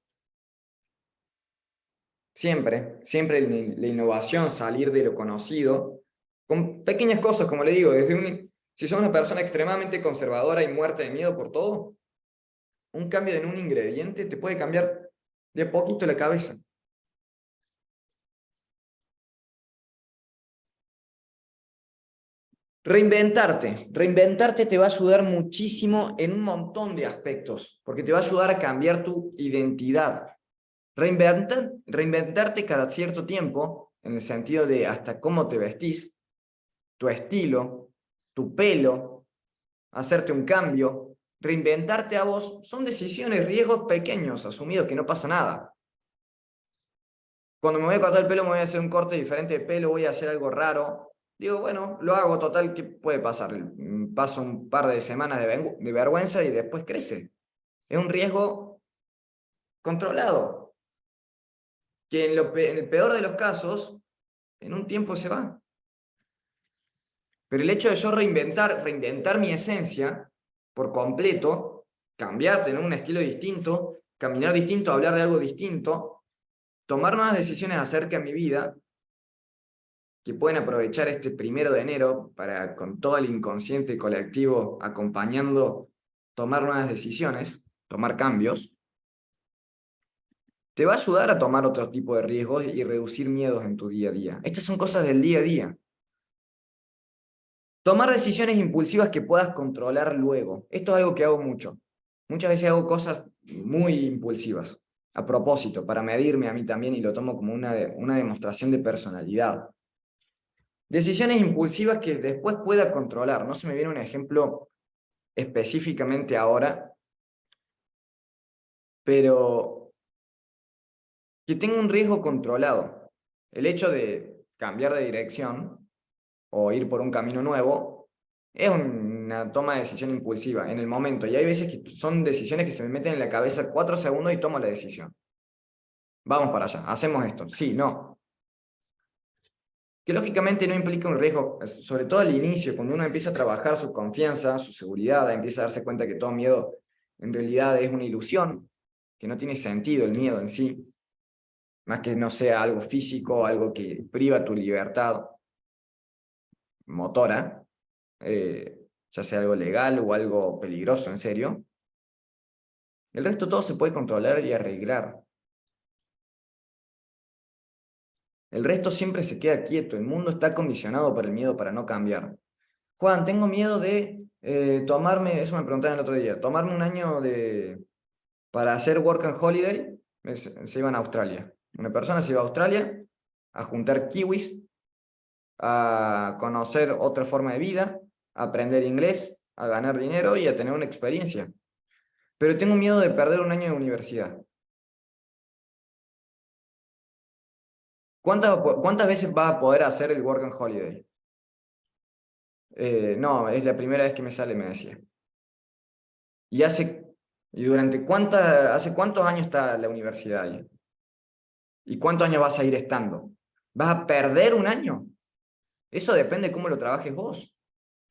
Siempre la innovación, salir de lo conocido, con pequeñas cosas, como le digo, si sos una persona extremadamente conservadora y muerta de miedo por todo, un cambio en un ingrediente te puede cambiar de a poquito la cabeza. Reinventarte te va a ayudar muchísimo en un montón de aspectos, porque te va a ayudar a cambiar tu identidad. Reinventarte cada cierto tiempo, en el sentido de hasta cómo te vestís, tu estilo, tu pelo, hacerte un cambio, reinventarte a vos, son decisiones, riesgos pequeños, asumidos, que no pasa nada. Cuando me voy a cortar el pelo, me voy a hacer un corte diferente de pelo, voy a hacer algo raro. Digo, bueno, lo hago, total, ¿qué puede pasar? Paso un par de semanas de vergüenza y después crece. Es un riesgo controlado, que en el peor de los casos, en un tiempo se va. Pero el hecho de yo reinventar mi esencia por completo, cambiar, tener un estilo distinto, caminar distinto, hablar de algo distinto, tomar nuevas decisiones acerca de mi vida, que pueden aprovechar este 1 de enero para, con todo el inconsciente colectivo acompañando, tomar nuevas decisiones, tomar cambios, te va a ayudar a tomar otro tipo de riesgos y reducir miedos en tu día a día. Estas son cosas del día a día. Tomar decisiones impulsivas que puedas controlar luego. Esto es algo que hago mucho. Muchas veces hago cosas muy impulsivas, a propósito, para medirme a mí también, y lo tomo como una demostración de personalidad. Decisiones impulsivas que después pueda controlar. No se me viene un ejemplo específicamente ahora, pero que tenga un riesgo controlado. El hecho de cambiar de dirección o ir por un camino nuevo es una toma de decisión impulsiva en el momento. Y hay veces que son decisiones que se me meten en la cabeza 4 segundos y tomo la decisión. Vamos para allá, hacemos esto. Sí, no. Que lógicamente no implica un riesgo, sobre todo al inicio, cuando uno empieza a trabajar su confianza, su seguridad, empieza a darse cuenta que todo miedo en realidad es una ilusión, que no tiene sentido el miedo en sí, más que no sea algo físico, algo que priva tu libertad motora, ya sea algo legal o algo peligroso, en serio. El resto todo se puede controlar y arreglar. El resto siempre se queda quieto, el mundo está condicionado por el miedo para no cambiar. Juan, tengo miedo de tomarme, eso me preguntaron el otro día, tomarme un año para hacer work and holiday, se iban a Australia. Una persona se iba a Australia a juntar kiwis, a conocer otra forma de vida, a aprender inglés, a ganar dinero y a tener una experiencia. Pero tengo miedo de perder un año de universidad. ¿Cuántas veces vas a poder hacer el work and holiday? No, es la primera vez que me sale, me decía. ¿Hace cuántos años está la universidad ahí? ¿Y cuántos años vas a ir estando? ¿Vas a perder un año? Eso depende de cómo lo trabajes vos.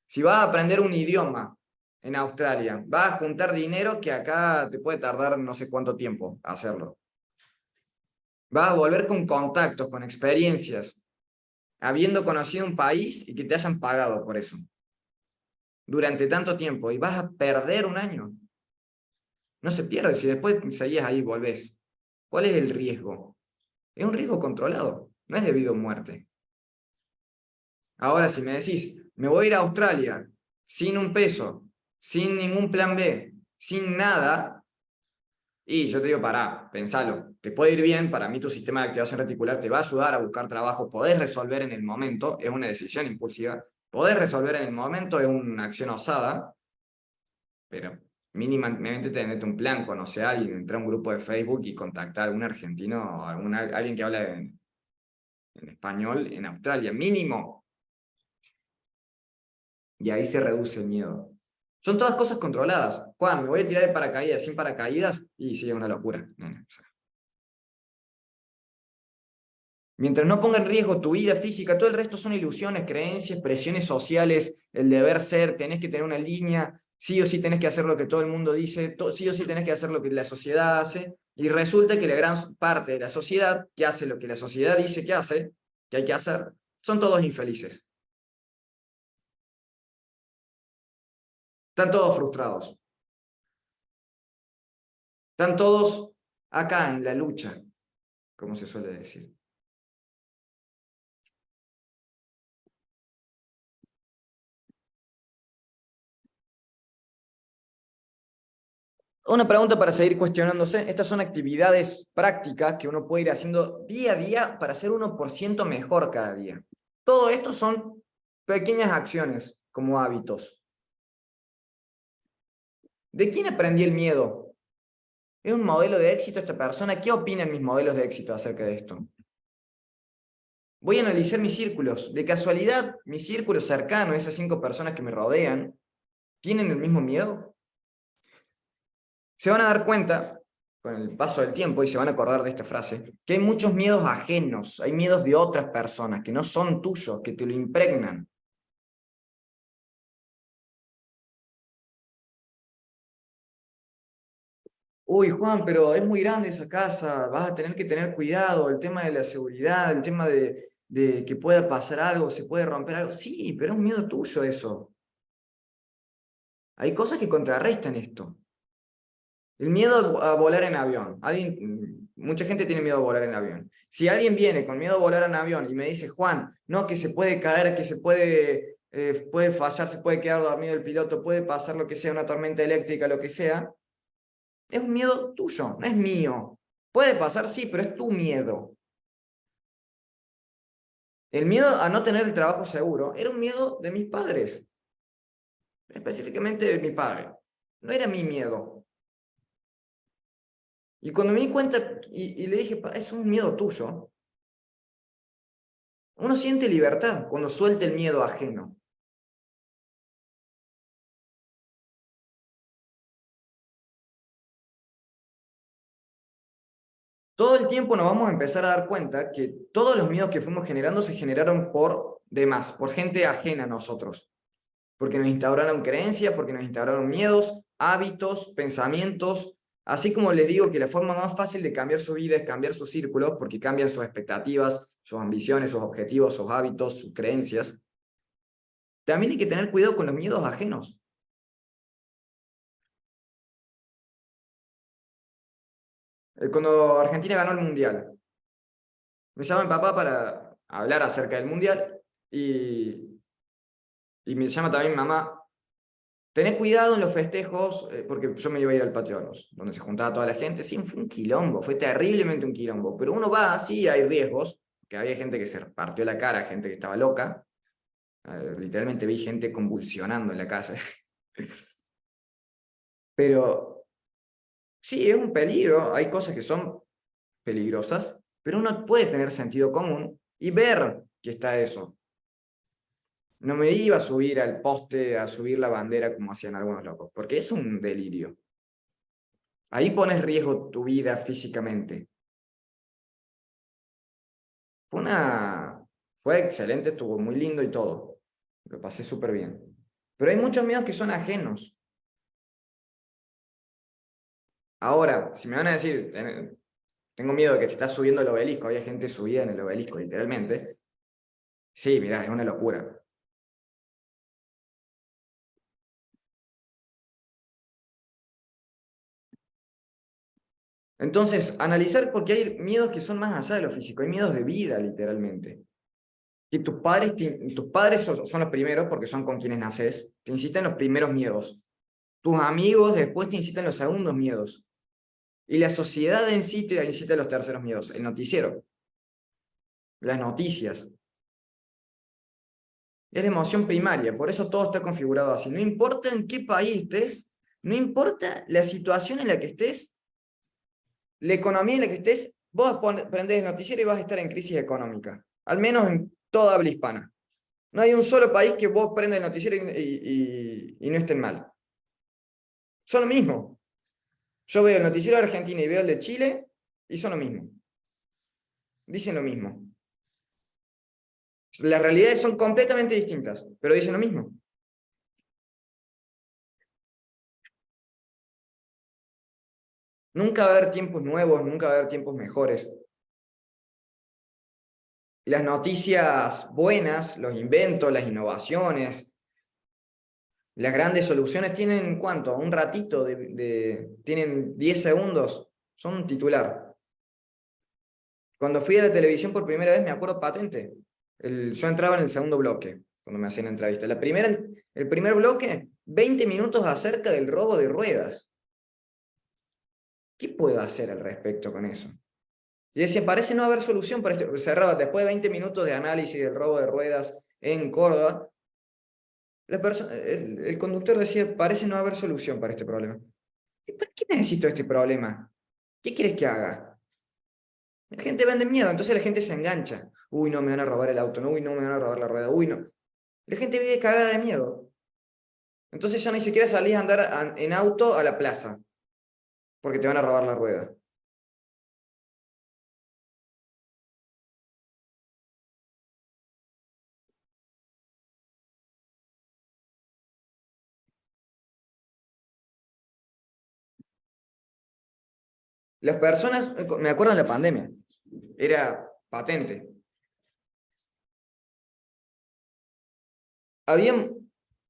Si vas a aprender un idioma en Australia, vas a juntar dinero que acá te puede tardar no sé cuánto tiempo hacerlo. Vas a volver con contactos, con experiencias, habiendo conocido un país y que te hayan pagado por eso durante tanto tiempo, y vas a perder un año. No se pierde, si después seguís ahí y volvés. ¿Cuál es el riesgo? Es un riesgo controlado, no es debido a muerte. Ahora, si me decís, me voy a ir a Australia sin un peso, sin ningún plan B, sin nada, y yo te digo, pará, pensalo, te puede ir bien, para mí tu sistema de activación reticular te va a ayudar a buscar trabajo, podés resolver en el momento, es una decisión impulsiva, podés resolver en el momento, es una acción osada, pero mínimamente tenete un plan, conocer a alguien, entrar a un grupo de Facebook y contactar a algún argentino o alguien que habla en español en Australia, mínimo. Y ahí se reduce el miedo. Son todas cosas controladas. Juan, me voy a tirar de paracaídas sin paracaídas, y sí, es una locura. Mientras no ponga en riesgo tu vida física, todo el resto son ilusiones, creencias, presiones sociales, el deber ser, tenés que tener una línea, sí o sí tenés que hacer lo que todo el mundo dice, sí o sí tenés que hacer lo que la sociedad hace, y resulta que la gran parte de la sociedad que hace lo que la sociedad dice que hace, que hay que hacer, son todos infelices. Están todos frustrados. Están todos acá en la lucha, como se suele decir. Una pregunta para seguir cuestionándose. Estas son actividades prácticas que uno puede ir haciendo día a día para ser 1% mejor cada día. Todo esto son pequeñas acciones como hábitos. ¿De quién aprendí el miedo? ¿Es un modelo de éxito esta persona? ¿Qué opinan mis modelos de éxito acerca de esto? Voy a analizar mis círculos. De casualidad, mi círculo cercano, esas 5 personas que me rodean, ¿tienen el mismo miedo? Se van a dar cuenta, con el paso del tiempo, y se van a acordar de esta frase, que hay muchos miedos ajenos, hay miedos de otras personas, que no son tuyos, que te lo impregnan. uy, Juan, pero es muy grande esa casa, vas a tener que tener cuidado, el tema de la seguridad, el tema de que pueda pasar algo, se puede romper algo. Sí, pero es un miedo tuyo eso. Hay cosas que contrarrestan esto. El miedo a volar en avión. Mucha gente tiene miedo a volar en avión. Si alguien viene con miedo a volar en avión y me dice, Juan, no, que se puede caer, que puede fallar, se puede quedar dormido el piloto, puede pasar lo que sea, una tormenta eléctrica, lo que sea, es un miedo tuyo, no es mío. Puede pasar, sí, pero es tu miedo. El miedo a no tener el trabajo seguro era un miedo de mis padres, específicamente de mi padre. No era mi miedo. Y cuando me di cuenta y le dije, es un miedo tuyo, uno siente libertad cuando suelta el miedo ajeno. Todo el tiempo nos vamos a empezar a dar cuenta que todos los miedos que fuimos generando se generaron por demás, por gente ajena a nosotros. Porque nos instauraron creencias, porque nos instauraron miedos, hábitos, pensamientos. Así como les digo que la forma más fácil de cambiar su vida es cambiar sus círculos, porque cambian sus expectativas, sus ambiciones, sus objetivos, sus hábitos, sus creencias. También hay que tener cuidado con los miedos ajenos. Cuando Argentina ganó el Mundial, me llama mi papá para hablar acerca del Mundial y me llama también mi mamá. Tené cuidado en los festejos, porque yo me iba a ir al Patronos, donde se juntaba toda la gente. Sí, fue un quilombo, fue terriblemente un quilombo. Pero uno va así, hay riesgos, que había gente que se partió la cara, gente que estaba loca. Literalmente vi gente convulsionando en la calle. Pero sí, es un peligro, hay cosas que son peligrosas, pero uno puede tener sentido común y ver que está eso. No me iba a subir al poste, a subir la bandera como hacían algunos locos, porque es un delirio. Ahí pones riesgo tu vida físicamente. Fue fue excelente, estuvo muy lindo y todo. Lo pasé súper bien. Pero hay muchos miedos que son ajenos. Ahora, si me van a decir, tengo miedo de que te estás subiendo el obelisco, había gente subida en el obelisco, literalmente. Sí, mirá, es una locura. Entonces, analizar porque hay miedos que son más allá de lo físico, hay miedos de vida, literalmente. Y tus padres son los primeros, porque son con quienes naces, te incitan los primeros miedos. Tus amigos después te incitan los segundos miedos. Y la sociedad en sí te incita a los terceros miedos. El noticiero, las noticias. Es la emoción primaria, por eso todo está configurado así. No importa en qué país estés, no importa la situación en la que estés, la economía en la que estés, vos prendés el noticiero y vas a estar en crisis económica. Al menos en toda habla hispana. No hay un solo país que vos prendas el noticiero y no estén mal. Son lo mismo. Yo veo el noticiero de Argentina y veo el de Chile y son lo mismo. Dicen lo mismo. Las realidades son completamente distintas, pero dicen lo mismo. Nunca va a haber tiempos nuevos, nunca va a haber tiempos mejores. Las noticias buenas, los inventos, las innovaciones, las grandes soluciones tienen ¿cuánto? Un ratito, tienen 10 segundos, son un titular. Cuando fui a la televisión por primera vez, me acuerdo patente. Yo entraba en el segundo bloque, cuando me hacían entrevista. El primer bloque, 20 minutos acerca del robo de ruedas. ¿Qué puedo hacer al respecto con eso? Y decía, parece no haber solución para este. Cerraba, después de 20 minutos de análisis del robo de ruedas en Córdoba, el conductor decía, parece no haber solución para este problema. ¿Y por qué necesito este problema? ¿Qué quieres que haga? La gente vende miedo, entonces la gente se engancha. Uy, no, me van a robar el auto, no, uy, no, me van a robar la rueda, uy, no. La gente vive cagada de miedo. Entonces ya ni siquiera salís a andar en auto a la plaza, porque te van a robar la rueda. Las personas, me acuerdo en la pandemia, era patente. Había,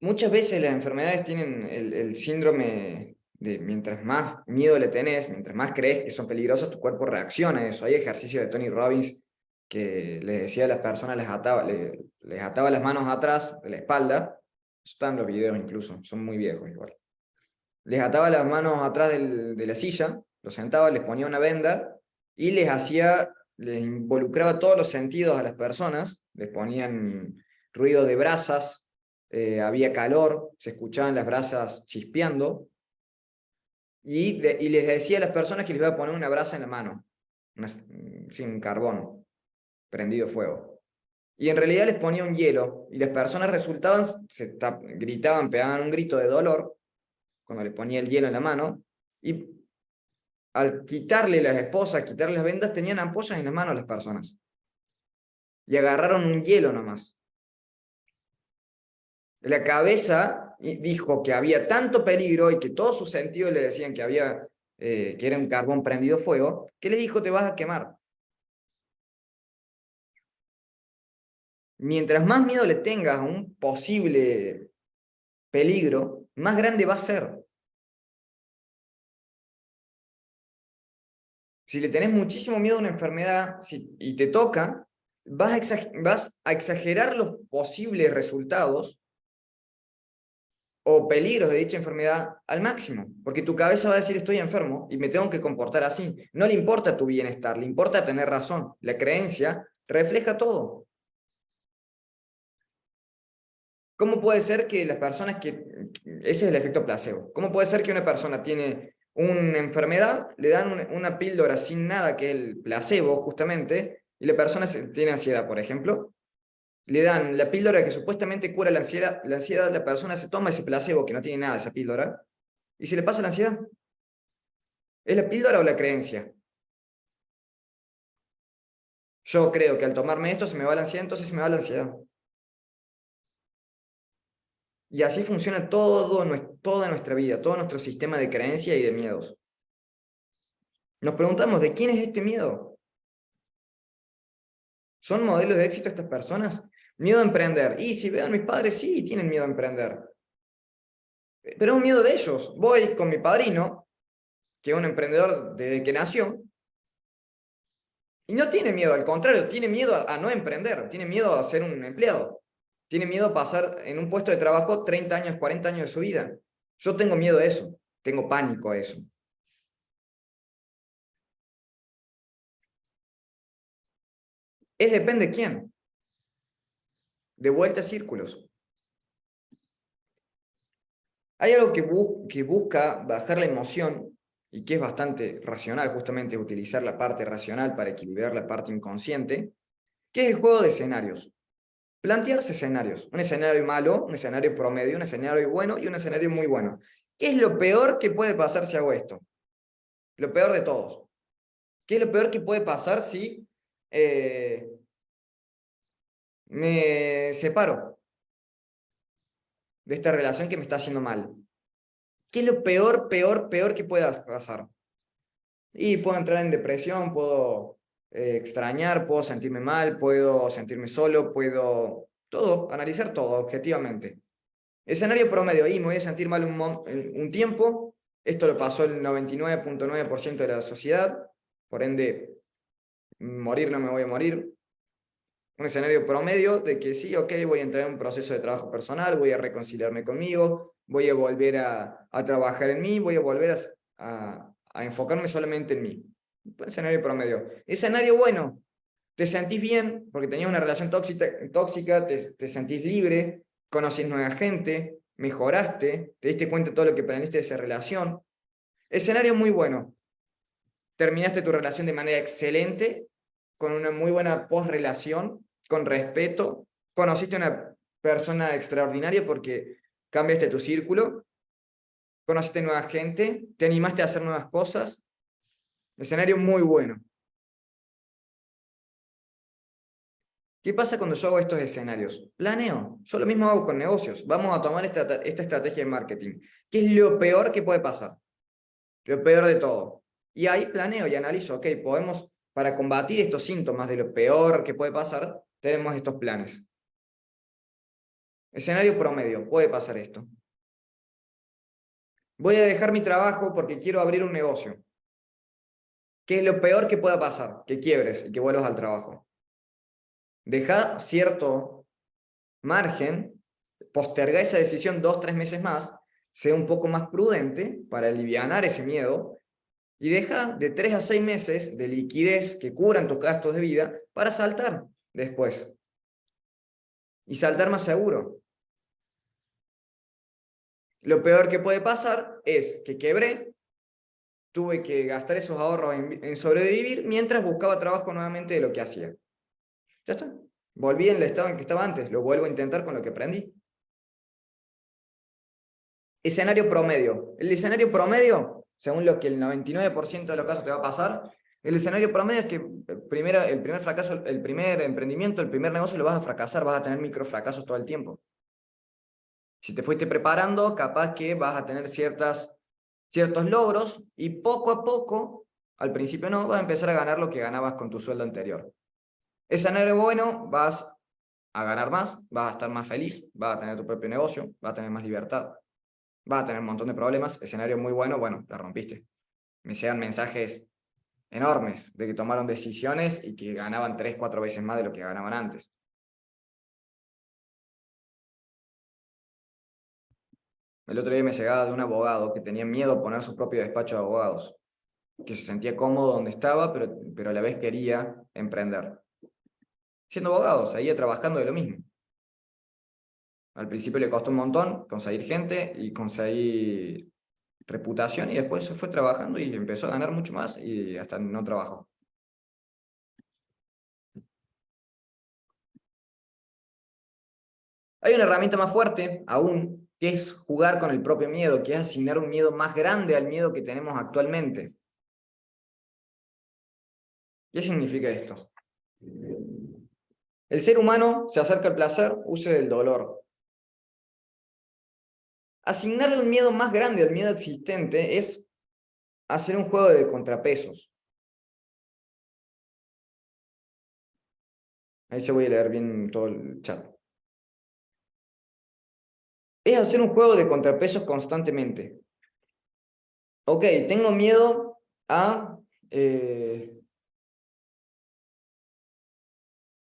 muchas veces las enfermedades tienen el síndrome de mientras más miedo le tenés, mientras más crees que son peligrosas, tu cuerpo reacciona a eso. Hay ejercicios de Tony Robbins que les decía a las personas, les ataba las manos atrás de la espalda, están los videos incluso, son muy viejos igual. Les ataba las manos atrás de la silla, los sentaba, les ponía una venda y les involucraba todos los sentidos a las personas, les ponían ruido de brasas, había calor, se escuchaban las brasas chispeando, y les decía a las personas que les iba a poner una brasa en la mano, sin carbón, prendido fuego. Y en realidad les ponía un hielo, y las personas gritaban, pegaban un grito de dolor, cuando les ponía el hielo en la mano, y al quitarle las esposas, quitarle las vendas, tenían ampollas en las manos las personas. Y agarraron un hielo nomás. La cabeza dijo que había tanto peligro y que todos sus sentidos le decían que era un carbón prendido fuego, que le dijo: te vas a quemar. Mientras más miedo le tengas a un posible peligro, más grande va a ser. Si le tenés muchísimo miedo a una enfermedad y te toca, vas a exagerar los posibles resultados o peligros de dicha enfermedad al máximo, porque tu cabeza va a decir: estoy enfermo y me tengo que comportar así. No le importa tu bienestar, le importa tener razón. La creencia refleja todo. ¿Cómo puede ser que las personas ese es el efecto placebo. ¿Cómo puede ser que una persona tiene una enfermedad, le dan una píldora sin nada, que es el placebo justamente, y la persona tiene ansiedad, por ejemplo? Le dan la píldora que supuestamente cura la ansiedad, la persona se toma ese placebo que no tiene nada, esa píldora, y se le pasa la ansiedad. ¿Es la píldora o la creencia? Yo creo que al tomarme esto se me va la ansiedad, entonces se me va la ansiedad. Y así funciona toda nuestra vida, todo nuestro sistema de creencia y de miedos. Nos preguntamos: ¿de quién es este miedo? ¿Son modelos de éxito estas personas? Miedo a emprender. Y si veo a mis padres, sí, tienen miedo a emprender. Pero es un miedo de ellos. Voy con mi padrino, que es un emprendedor desde que nació, y no tiene miedo, al contrario, tiene miedo a no emprender, tiene miedo a ser un empleado, tiene miedo a pasar en un puesto de trabajo 30 años, 40 años de su vida. Yo tengo miedo a eso, tengo pánico a eso. Depende de quién. De vuelta a círculos. Hay algo que busca bajar la emoción y que es bastante racional, justamente utilizar la parte racional para equilibrar la parte inconsciente, que es el juego de escenarios. Plantearse escenarios. Un escenario malo, un escenario promedio, un escenario bueno y un escenario muy bueno. ¿Qué es lo peor que puede pasar si hago esto? Lo peor de todos. ¿Qué es lo peor que puede pasar si me separo de esta relación que me está haciendo mal? ¿Qué es lo peor que pueda pasar? Y puedo entrar en depresión, puedo extrañar, puedo sentirme mal, puedo sentirme solo, puedo analizar todo objetivamente. Escenario promedio: y me voy a sentir mal un tiempo, esto lo pasó el 99.9% de la sociedad, por ende, morir no me voy a morir. Un escenario promedio de que sí, ok, voy a entrar en un proceso de trabajo personal, voy a reconciliarme conmigo, voy a volver a trabajar en mí, voy a volver a enfocarme solamente en mí. Un escenario promedio. Escenario bueno: te sentís bien porque tenías una relación tóxica, te sentís libre, conocís nueva gente, mejoraste, te diste cuenta de todo lo que aprendiste de esa relación. Escenario muy bueno: terminaste tu relación de manera excelente, con una muy buena post-relación, con respeto, conociste a una persona extraordinaria porque cambiaste tu círculo, conociste nueva gente, te animaste a hacer nuevas cosas. Escenario muy bueno. ¿Qué pasa cuando yo hago estos escenarios? Planeo. Yo lo mismo hago con negocios. Vamos a tomar esta estrategia de marketing. ¿Qué es lo peor que puede pasar? Lo peor de todo. Y ahí planeo y analizo, ok, podemos, para combatir estos síntomas de lo peor que puede pasar, tenemos estos planes. Escenario promedio, puede pasar esto. Voy a dejar mi trabajo porque quiero abrir un negocio. ¿Qué es lo peor que pueda pasar? Que quiebres y que vuelvas al trabajo. Deja cierto margen, posterga esa decisión 2, 3 meses más, sea un poco más prudente para alivianar ese miedo y deja de 3 a 6 meses de liquidez que cubran tus gastos de vida para saltar después. Y saltar más seguro. Lo peor que puede pasar es que quebré, tuve que gastar esos ahorros en sobrevivir mientras buscaba trabajo nuevamente de lo que hacía. Ya está. Volví en el estado en que estaba antes, lo vuelvo a intentar con lo que aprendí. Escenario promedio. El escenario promedio, según lo que el 99% de los casos te va a pasar, el escenario promedio es que el primer fracaso, el primer emprendimiento, el primer negocio lo vas a fracasar, vas a tener micro fracasos todo el tiempo. Si te fuiste preparando, capaz que vas a tener ciertos logros y poco a poco, al principio no, vas a empezar a ganar lo que ganabas con tu sueldo anterior. Escenario bueno, vas a ganar más, vas a estar más feliz, vas a tener tu propio negocio, vas a tener más libertad, vas a tener un montón de problemas. Escenario muy bueno, bueno, la rompiste. Me llegan mensajes enormes de que tomaron decisiones y que ganaban 3, 4 veces más de lo que ganaban antes. El otro día me llegaba de un abogado que tenía miedo a poner su propio despacho de abogados, que se sentía cómodo donde estaba, pero a la vez quería emprender. Siendo abogado, seguía trabajando de lo mismo. Al principio le costó un montón conseguir gente y conseguir reputación, y después se fue trabajando y empezó a ganar mucho más y hasta no trabajó. Hay una herramienta más fuerte aún, que es jugar con el propio miedo, que es asignar un miedo más grande al miedo que tenemos actualmente. ¿Qué significa esto? El ser humano se acerca al placer, huye del dolor. Asignarle un miedo más grande al miedo existente es hacer un juego de contrapesos. Ahí se voy a leer bien todo el chat. Es hacer un juego de contrapesos constantemente. Ok, tengo miedo a...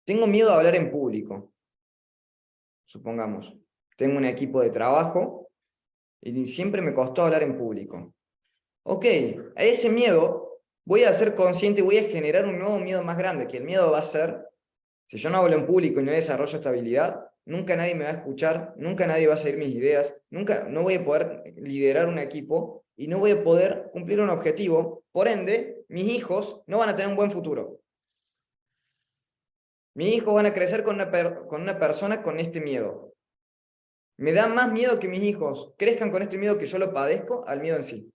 tengo miedo a hablar en público, supongamos. Tengo un equipo de trabajo y siempre me costó hablar en público. Ok, a ese miedo voy a ser consciente y voy a generar un nuevo miedo más grande, que el miedo va a ser, si yo no hablo en público y no desarrollo esta habilidad, nunca nadie me va a escuchar, nunca nadie va a seguir mis ideas, nunca no voy a poder liderar un equipo y no voy a poder cumplir un objetivo. Por ende, mis hijos no van a tener un buen futuro. Mis hijos van a crecer con una persona con este miedo. Me da más miedo que mis hijos crezcan con este miedo que yo lo padezco al miedo en sí.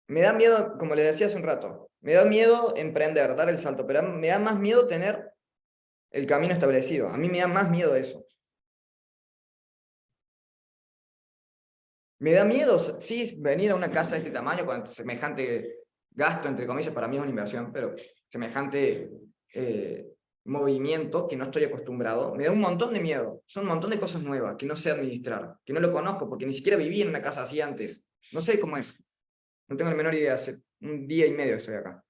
Me da miedo, como les decía hace un rato, me da miedo emprender, dar el salto, pero me da más miedo tener el camino establecido. A mí me da más miedo eso. Me da miedo, sí, venir a una casa de este tamaño con semejante gasto, entre comillas, para mí es una inversión, pero semejante movimiento que no estoy acostumbrado, me da un montón de miedo. Son un montón de cosas nuevas que no sé administrar, que no lo conozco, porque ni siquiera viví en una casa así antes. No sé cómo es. No tengo la menor idea, hace un día y medio estoy acá.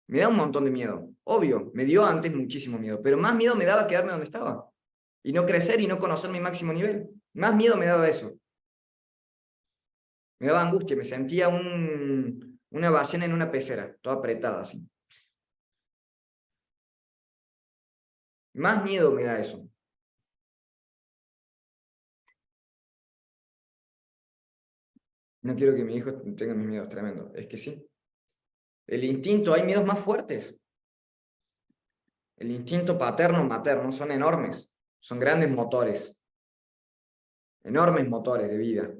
Me da un montón de miedo. Obvio, me dio antes muchísimo miedo, pero más miedo me daba quedarme donde estaba. Y no crecer y no conocer mi máximo nivel. Más miedo me daba eso. Me daba angustia, me sentía una ballena en una pecera, toda apretada así. Más miedo me da eso. No quiero que mi hijo tenga mis miedos tremendos. Es que sí. El instinto, hay miedos más fuertes. El instinto paterno, materno, son enormes. Son grandes motores. Enormes motores de vida.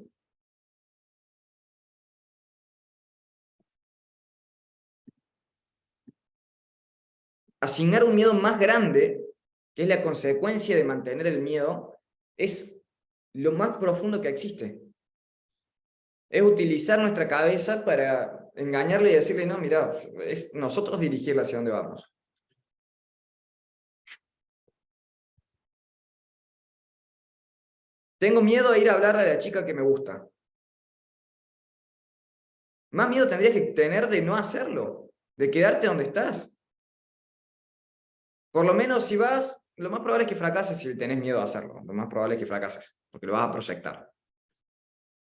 Asignar un miedo más grande, que es la consecuencia de mantener el miedo, es lo más profundo que existe. Es utilizar nuestra cabeza para engañarle y decirle, no, mira, es nosotros dirigirla hacia dónde vamos. Tengo miedo a ir a hablar a la chica que me gusta. Más miedo tendrías que tener de no hacerlo, de quedarte donde estás. Por lo menos si vas, lo más probable es que fracases si tenés miedo a hacerlo. Lo más probable es que fracases, porque lo vas a proyectar.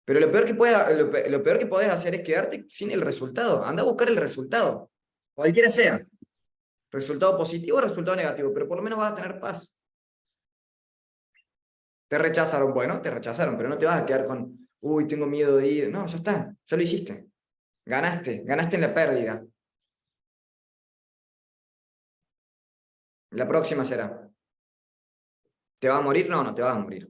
Pero lo peor que podés hacer es quedarte sin el resultado. Anda a buscar el resultado, cualquiera sea. Resultado positivo o resultado negativo, pero por lo menos vas a tener paz. Te rechazaron, bueno, te rechazaron, pero no te vas a quedar con, uy, tengo miedo de ir. No, ya está, ya lo hiciste. Ganaste en la pérdida. La próxima será, ¿te vas a morir? No, no te vas a morir.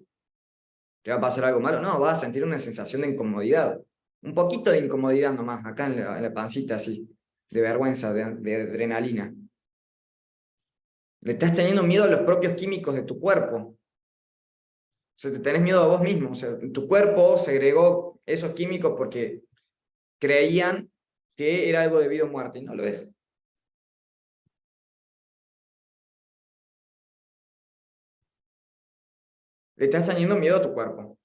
¿Te va a pasar algo malo? No, vas a sentir una sensación de incomodidad. Un poquito de incomodidad nomás, acá en la pancita así, de vergüenza, de adrenalina. Le estás teniendo miedo a los propios químicos de tu cuerpo. O sea, te tenés miedo a vos mismo. O sea, tu cuerpo segregó esos químicos porque creían que era algo de vida o muerte, y no lo es. Le estás teniendo miedo a tu cuerpo.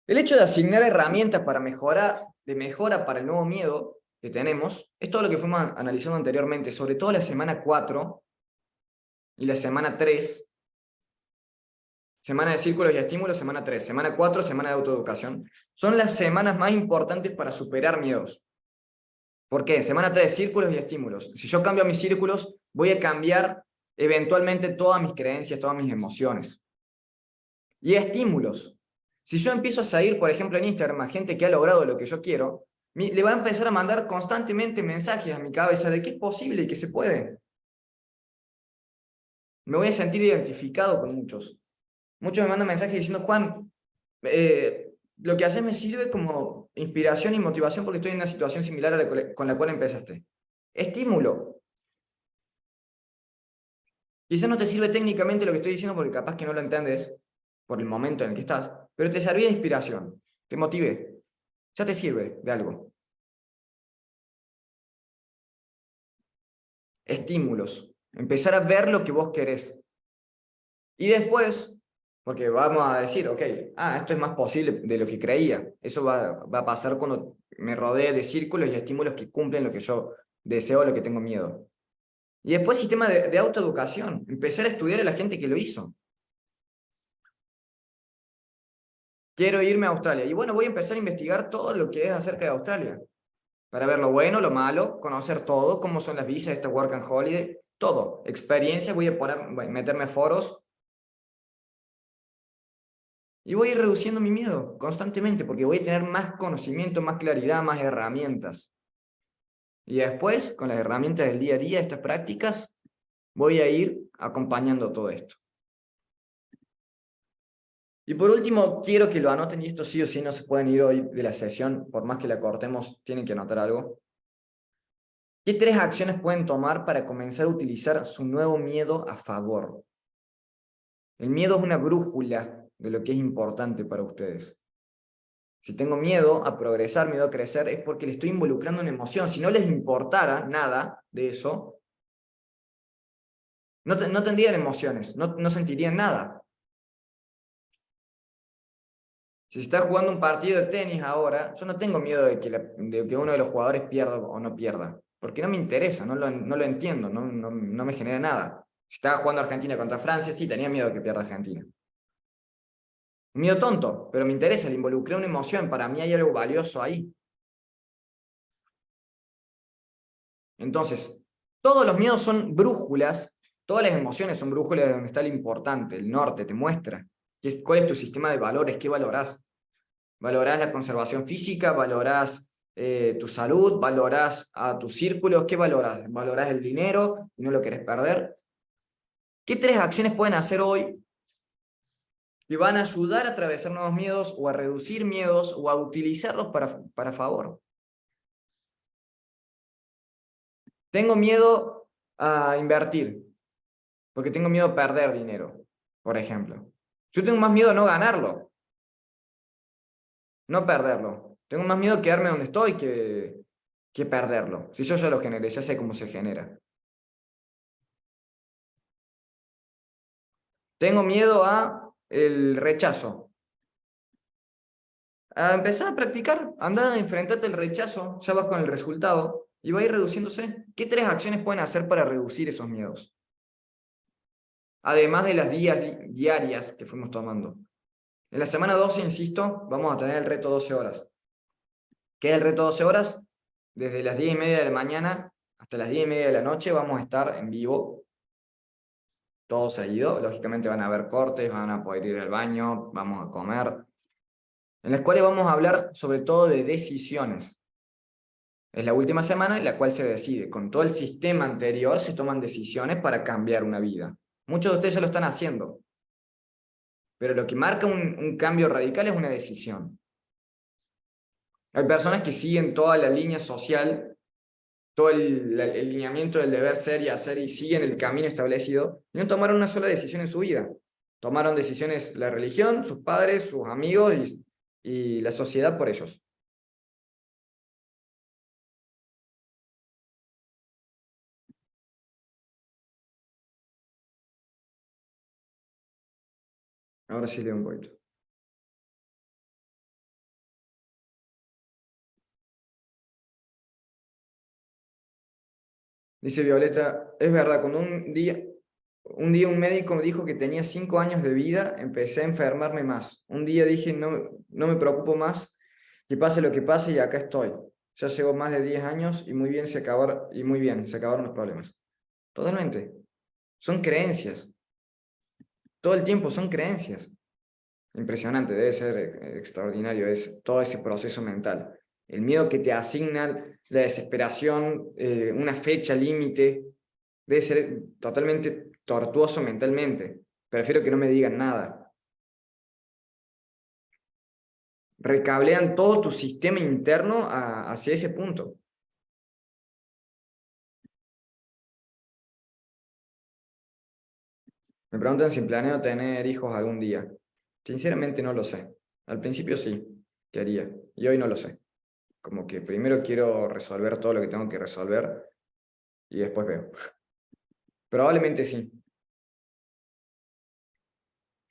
El hecho de asignar herramientas para de mejora para el nuevo miedo que tenemos, es todo lo que fuimos analizando anteriormente, sobre todo la semana 4 y la semana 3, semana de círculos y estímulos, semana 3, semana 4, semana de autoeducación, son las semanas más importantes para superar miedos. ¿Por qué? Semana 3, círculos y estímulos. Si yo cambio mis círculos, voy a cambiar eventualmente todas mis creencias, todas mis emociones. Y estímulos. Si yo empiezo a seguir, por ejemplo, en Instagram a gente que ha logrado lo que yo quiero, le va a empezar a mandar constantemente mensajes a mi cabeza de que es posible y que se puede. Me voy a sentir identificado con muchos. Muchos me mandan mensajes diciendo, Juan, lo que haces me sirve como inspiración y motivación porque estoy en una situación similar a con la cual empezaste. Estímulo. Quizás no te sirve técnicamente lo que estoy diciendo porque capaz que no lo entiendes por el momento en el que estás, pero te servía de inspiración, te motive, ya te sirve de algo. Estímulos. Empezar a ver lo que vos querés. Y después, porque vamos a decir, ok, esto es más posible de lo que creía. Eso va a pasar cuando me rodee de círculos y estímulos que cumplen lo que yo deseo, lo que tengo miedo. Y después sistema de autoeducación. Empezar a estudiar a la gente que lo hizo. Quiero irme a Australia. Y bueno, voy a empezar a investigar todo lo que es acerca de Australia. Para ver lo bueno, lo malo, conocer todo, cómo son las visas, esta Work and Holiday, todo. Experiencia, voy a meterme a foros y voy a ir reduciendo mi miedo constantemente porque voy a tener más conocimiento, más claridad, más herramientas. Y después, con las herramientas del día a día, estas prácticas, voy a ir acompañando todo esto. Y por último, quiero que lo anoten, y esto sí o sí no se pueden ir hoy de la sesión, por más que la cortemos, tienen que anotar algo. ¿Qué 3 acciones pueden tomar para comenzar a utilizar su nuevo miedo a favor? El miedo es una brújula de lo que es importante para ustedes. Si tengo miedo a progresar, miedo a crecer, es porque le estoy involucrando una emoción. Si no les importara nada de eso, no tendrían emociones, no sentirían nada. Si se está jugando un partido de tenis ahora, yo no tengo miedo de que uno de los jugadores pierda o no pierda, porque no me interesa, no lo entiendo, no me genera nada. Si estaba jugando Argentina contra Francia, sí, tenía miedo de que pierda Argentina. Un miedo tonto, pero me interesa, le involucré una emoción, para mí hay algo valioso ahí. Entonces, todos los miedos son brújulas, todas las emociones son brújulas de donde está lo importante, el norte, te muestra cuál es tu sistema de valores, qué valorás. ¿Valorás la conservación física? ¿Valorás tu salud? ¿Valorás a tus círculos? ¿Qué valorás? ¿Valorás el dinero y no lo querés perder? ¿Qué 3 acciones pueden hacer hoy que van a ayudar a atravesar nuevos miedos o a reducir miedos o a utilizarlos para favor? Tengo miedo a invertir, porque tengo miedo a perder dinero. por ejemplo. Yo tengo más miedo a no ganarlo, no perderlo. Tengo más miedo a quedarme donde estoy que perderlo. Si yo ya lo generé, ya sé cómo se genera. Tengo miedo a el rechazo. A empezar a practicar, anda a enfrentarte al rechazo, ya vas con el resultado y va a ir reduciéndose. ¿Qué tres acciones pueden hacer para reducir esos miedos? Además de las diarias que fuimos tomando. En la semana 12, insisto, vamos a tener el reto 12 horas. ¿Qué es el reto 12 horas? Desde las 10:30 de la mañana hasta las 10:30 de la noche vamos a estar en vivo, todo seguido. Lógicamente van a haber cortes, van a poder ir al baño, vamos a comer, en las cuales vamos a hablar sobre todo de decisiones. Es la última semana en la cual se decide. Con todo el sistema anterior se toman decisiones para cambiar una vida. Muchos de ustedes ya lo están haciendo, pero lo que marca un cambio radical es una decisión. Hay personas que siguen toda la línea social, todo el lineamiento del deber ser y hacer, y siguen el camino establecido, y no tomaron una sola decisión en su vida. Tomaron decisiones la religión, sus padres, sus amigos y la sociedad por ellos. Ahora sí leo un poquito. Dice Violeta, es verdad, cuando un médico me dijo que tenía 5 años de vida, empecé a enfermarme más. Un día dije, no, no me preocupo más, que pase lo que pase y acá estoy. Ya llevo más de 10 años y muy bien, se acabaron los problemas. Totalmente. Son creencias. Todo el tiempo son creencias. Impresionante, debe ser extraordinario todo ese proceso mental. El miedo que te asignan, la desesperación, una fecha límite, debe ser totalmente tortuoso mentalmente. Prefiero que no me digan nada. Recablean todo tu sistema interno hacia ese punto. Me preguntan si planeo tener hijos algún día. Sinceramente no lo sé. Al principio sí, quería. Y hoy no lo sé. Como que primero quiero resolver todo lo que tengo que resolver y después veo. Probablemente sí.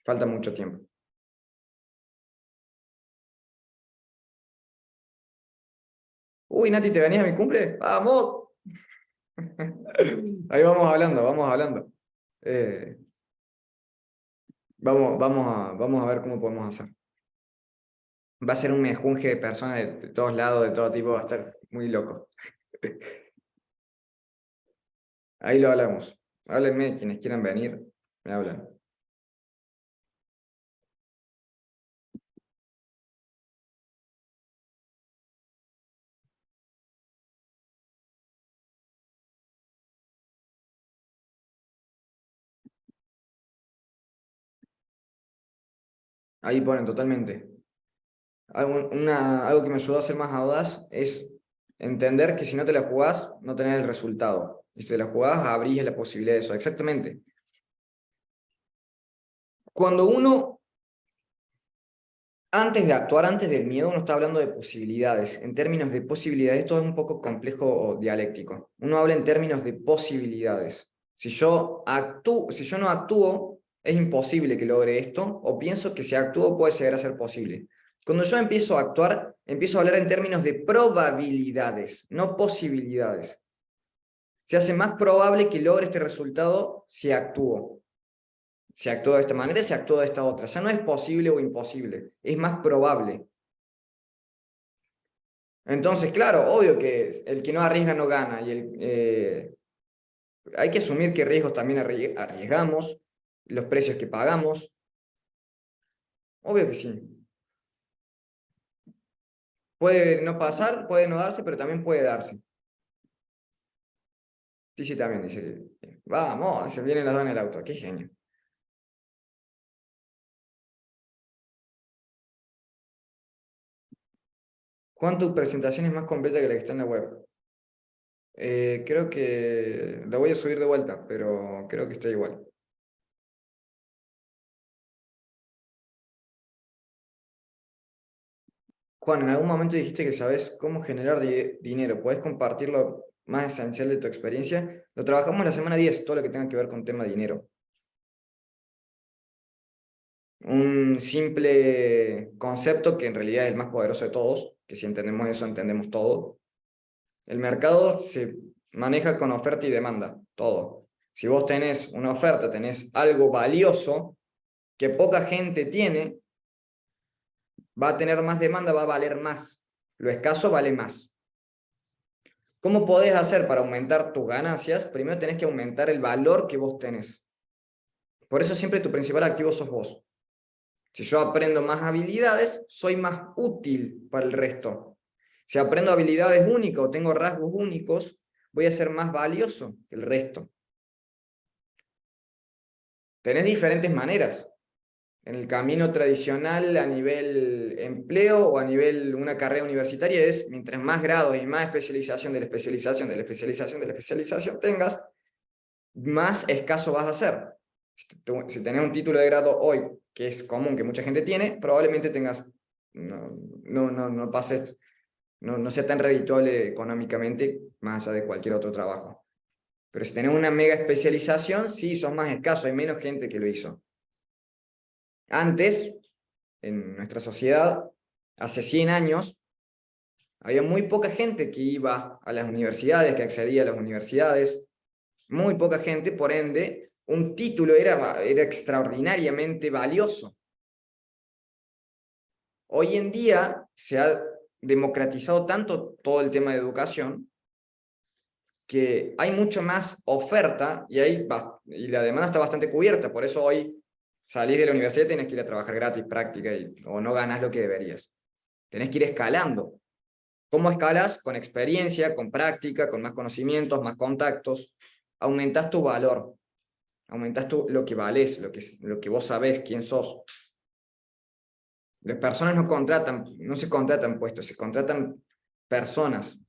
Falta mucho tiempo. Uy, Nati, ¿te venís a mi cumple? ¡Vamos! Ahí vamos hablando, vamos hablando. Eh, vamos a ver cómo podemos hacer. Va a ser un mejunje de personas de todos lados, de todo tipo, va a estar muy loco. Ahí lo hablamos. Háblenme, quienes quieran venir, me hablan. Ahí ponen totalmente. Algo que me ayudó a ser más audaz es entender que si no te la jugás, no tenés el resultado. Y si te la jugás, abrís la posibilidad de eso. Exactamente. Cuando uno, antes de actuar, antes del miedo, uno está hablando de posibilidades. En términos de posibilidades, esto es un poco complejo o dialéctico. Uno habla en términos de posibilidades. Si yo no actúo, es imposible que logre esto, o pienso que si actúo puede llegar a ser posible. Cuando yo empiezo a actuar, empiezo a hablar en términos de probabilidades, no posibilidades. Se hace más probable que logre este resultado si actúo. Si actúa de esta manera, si actúa de esta otra. Ya no es posible o imposible, es más probable. Entonces, claro, obvio que el que no arriesga no gana. Hay que asumir qué riesgos también arriesgamos, los precios que pagamos. Obvio que sí. Puede no pasar, puede no darse, pero también puede darse. Sí, sí, también dice. Vamos, se vienen las dos en el auto. Qué genio. ¿Cuán tu presentación es más completa que la que está en la web? Creo que la voy a subir de vuelta, pero creo que está igual. Juan, en algún momento dijiste que sabes cómo generar dinero. ¿Puedes compartir lo más esencial de tu experiencia? Lo trabajamos la semana 10, todo lo que tenga que ver con tema dinero. Un simple concepto que en realidad es el más poderoso de todos, que si entendemos eso, entendemos todo. El mercado se maneja con oferta y demanda, todo. Si vos tenés una oferta, tenés algo valioso que poca gente tiene, va a tener más demanda, va a valer más. Lo escaso vale más. ¿Cómo podés hacer para aumentar tus ganancias? Primero tenés que aumentar el valor que vos tenés. Por eso siempre tu principal activo sos vos. Si yo aprendo más habilidades, soy más útil para el resto. Si aprendo habilidades únicas o tengo rasgos únicos, voy a ser más valioso que el resto. Tenés diferentes maneras. En el camino tradicional a nivel empleo o a nivel una carrera universitaria es, mientras más grados y más especialización de la especialización de la especialización de la especialización tengas, más escaso vas a ser. Si tenés un título de grado hoy, que es común que mucha gente tiene, probablemente tengas, no pases, no sea tan redituable económicamente más allá de cualquier otro trabajo. Pero si tenés una mega especialización, sí, sos más escaso, hay menos gente que lo hizo. Antes, en nuestra sociedad, hace 100 años, había muy poca gente que iba a las universidades, que accedía a las universidades, muy poca gente, por ende, un título era extraordinariamente valioso. Hoy en día se ha democratizado tanto todo el tema de educación que hay mucho más oferta y la demanda está bastante cubierta. Por eso hoy salís de la universidad y tenés que ir a trabajar gratis, práctica, o no ganás lo que deberías. Tenés que ir escalando. ¿Cómo escalas? Con experiencia, con práctica, con más conocimientos, más contactos. Aumentás tu valor, aumentás lo que valés, lo que vos sabés, quién sos. Las personas no se contratan puestos, se contratan personas.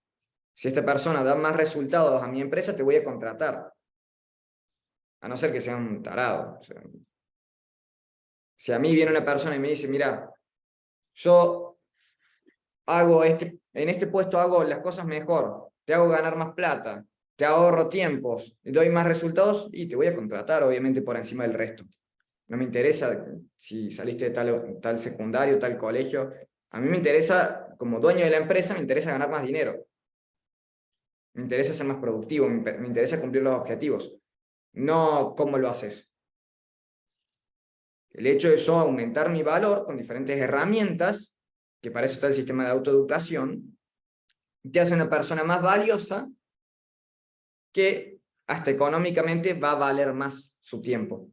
Si esta persona da más resultados a mi empresa, te voy a contratar. A no ser que sea un tarado. O sea, si a mí viene una persona y me dice, mira, yo en este puesto hago las cosas mejor, te hago ganar más plata, te ahorro tiempos, doy más resultados y te voy a contratar, obviamente, por encima del resto. No me interesa si saliste de tal secundario, tal colegio. A mí me interesa, como dueño de la empresa, me interesa ganar más dinero. Me interesa ser más productivo, me interesa cumplir los objetivos. No cómo lo haces. El hecho de yo aumentar mi valor con diferentes herramientas, que para eso está el sistema de autoeducación, te hace una persona más valiosa que hasta económicamente va a valer más su tiempo.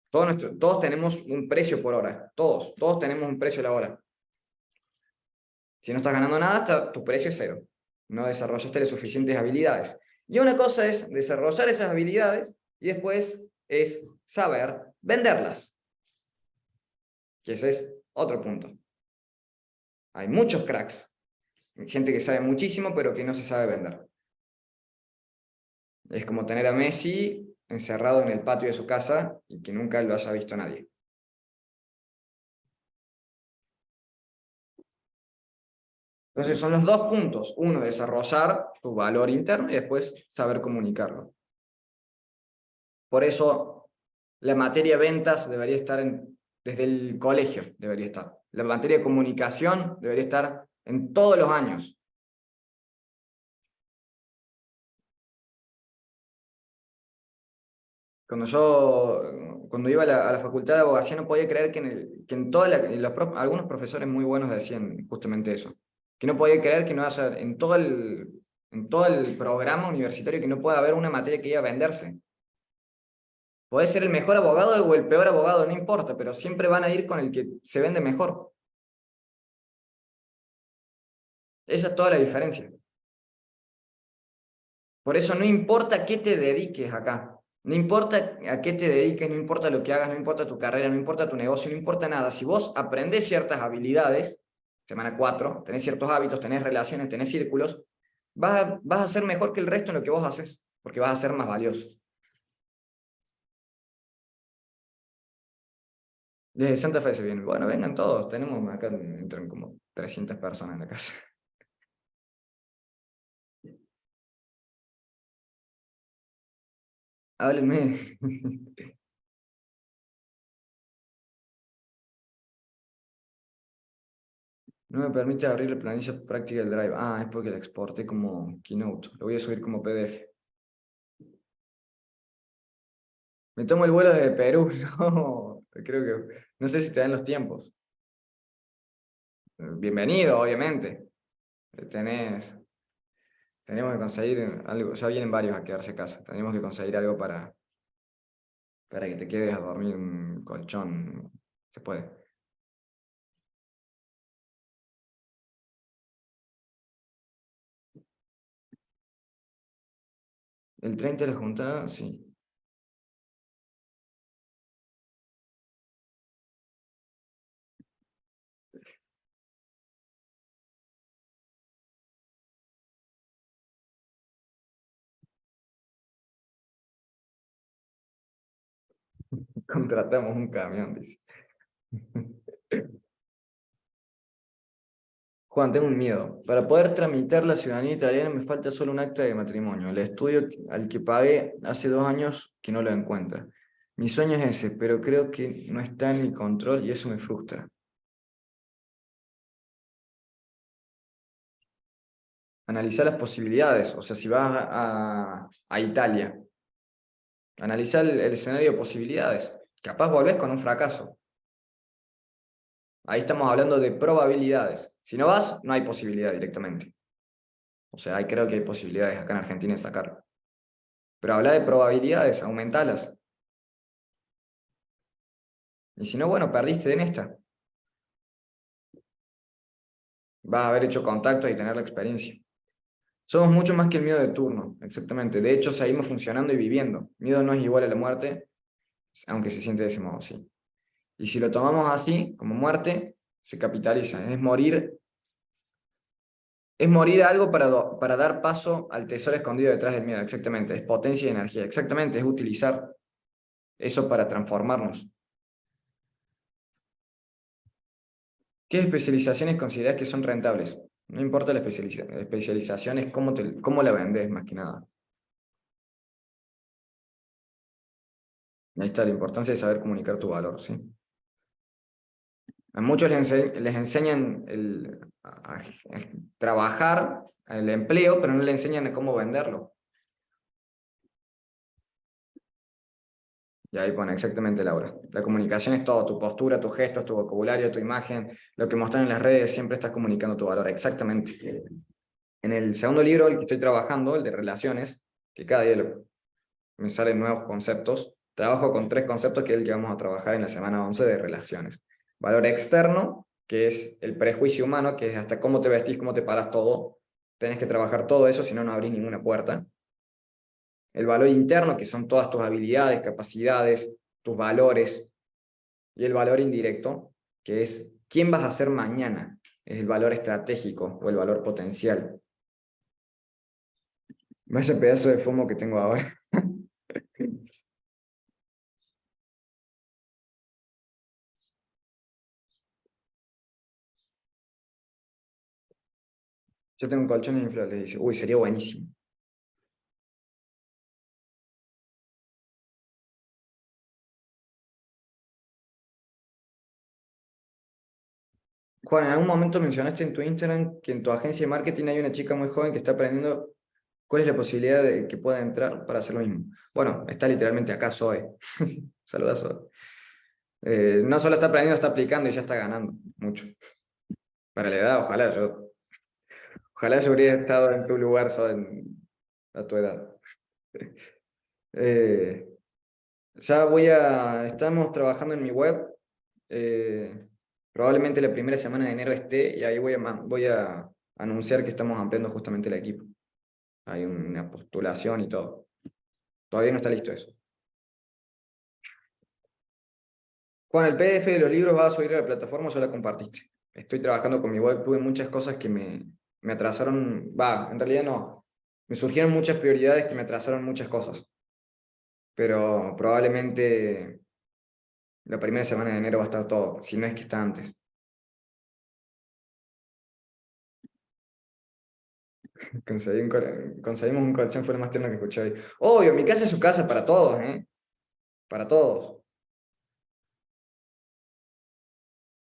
Todos tenemos un precio por hora, todos tenemos un precio a la hora. Si no estás ganando nada, tu precio es cero. No desarrollaste las suficientes habilidades. Y una cosa es desarrollar esas habilidades y después es saber venderlas, que ese es otro punto. Hay muchos cracks, gente que sabe muchísimo pero que no se sabe vender. Es como tener a Messi encerrado en el patio de su casa y que nunca lo haya visto nadie. Entonces son los dos puntos. Uno, desarrollar tu valor interno y después saber comunicarlo. Por eso la materia ventas debería estar desde el colegio, debería estar. La materia de comunicación debería estar en todos los años. Cuando iba a la facultad de abogacía no podía creer que en toda algunos profesores muy buenos decían justamente eso, que no podía creer que no haya en todo el programa universitario que no pueda haber una materia que iba a venderse. Podés ser el mejor abogado o el peor abogado, no importa, pero siempre van a ir con el que se vende mejor. Esa es toda la diferencia. Por eso no importa a qué te dediques acá, no importa a qué te dediques, no importa lo que hagas, no importa tu carrera, no importa tu negocio, no importa nada. Si vos aprendés ciertas habilidades, semana 4, tenés ciertos hábitos, tenés relaciones, tenés círculos, vas a ser mejor que el resto en lo que vos haces, porque vas a ser más valioso. Desde Santa Fe se viene. Bueno, vengan todos. Tenemos acá, entran como 300 personas en la casa. Háblenme. No me permite abrir la planilla práctica del Drive. Ah, es porque la exporté como Keynote. Lo voy a subir como PDF. Me tomo el vuelo desde Perú. No, creo que... No sé si te dan los tiempos. Bienvenido, obviamente. Tenés... Tenemos que conseguir algo. Ya vienen varios a quedarse a casa. Tenemos que conseguir algo para que te quedes a dormir, un colchón. Se puede. El 30 de la juntada, sí. Contratamos un camión, dice. Juan, tengo un miedo. Para poder tramitar la ciudadanía italiana me falta solo un acta de matrimonio. El estudio al que pagué hace 2 años que no lo encuentra. Mi sueño es ese, pero creo que no está en mi control y eso me frustra. Analizar las posibilidades, o sea, si vas a Italia, analizar el escenario de posibilidades. Capaz volvés con un fracaso. Ahí estamos hablando de probabilidades. Si no vas, no hay posibilidad directamente. O sea, ahí creo que hay posibilidades acá en Argentina de sacarlo. Pero habla de probabilidades, aumentalas. Y si no, bueno, perdiste en esta. Vas a haber hecho contactos y tener la experiencia. Somos mucho más que el miedo de turno, exactamente. De hecho, seguimos funcionando y viviendo. Miedo no es igual a la muerte, aunque se siente de ese modo, sí. Y si lo tomamos así, como muerte, se capitaliza. Es morir a algo para dar paso al tesoro escondido detrás del miedo, exactamente. Es potencia y energía, exactamente. Es utilizar eso para transformarnos. ¿Qué especializaciones consideras que son rentables? No importa la especialización, es cómo la vendes, más que nada. Ahí está la importancia de saber comunicar tu valor, ¿sí? A muchos les enseñan a trabajar, el empleo, pero no le enseñan a cómo venderlo. Y ahí pone exactamente, Laura. La comunicación es todo, tu postura, tus gestos, tu vocabulario, tu imagen, lo que muestran en las redes, siempre estás comunicando tu valor, exactamente. En el segundo libro, el que estoy trabajando, el de relaciones, que cada día me salen nuevos conceptos, trabajo con 3 conceptos que es el que vamos a trabajar en la semana 11 de relaciones. Valor externo, que es el prejuicio humano, que es hasta cómo te vestís, cómo te paras todo. Tenés que trabajar todo eso, si no, no abrís ninguna puerta. El valor interno, que son todas tus habilidades, capacidades, tus valores. Y el valor indirecto, que es quién vas a ser mañana. Es el valor estratégico o el valor potencial. Vaya pedazo de FOMO que tengo ahora. Yo tengo colchones inflables, dice. Uy, sería buenísimo. Juan, en algún momento mencionaste en tu Instagram que en tu agencia de marketing hay una chica muy joven que está aprendiendo cuál es la posibilidad de que pueda entrar para hacer lo mismo. Bueno, está literalmente acá Zoe. Saluda Zoe. No solo está aprendiendo, está aplicando y ya está ganando mucho. Para la edad, ojalá yo hubiera estado en tu lugar, Zoe, a tu edad. Eh, estamos trabajando en mi web. eh, Probablemente la primera semana de enero esté y ahí voy a anunciar que estamos ampliando justamente el equipo. Hay una postulación y todo. Todavía no está listo eso. Juan, ¿el PDF de los libros va a subir a la plataforma o ya la compartiste? Estoy trabajando con mi web, tuve muchas cosas que me atrasaron, en realidad no. Me surgieron muchas prioridades que me atrasaron muchas cosas. Pero probablemente La primera semana de enero va a estar todo, si no es que está antes. Conseguimos un colchón, fue lo más tierno que escuché hoy. Obvio, mi casa es su casa para todos, ¿eh? Para todos.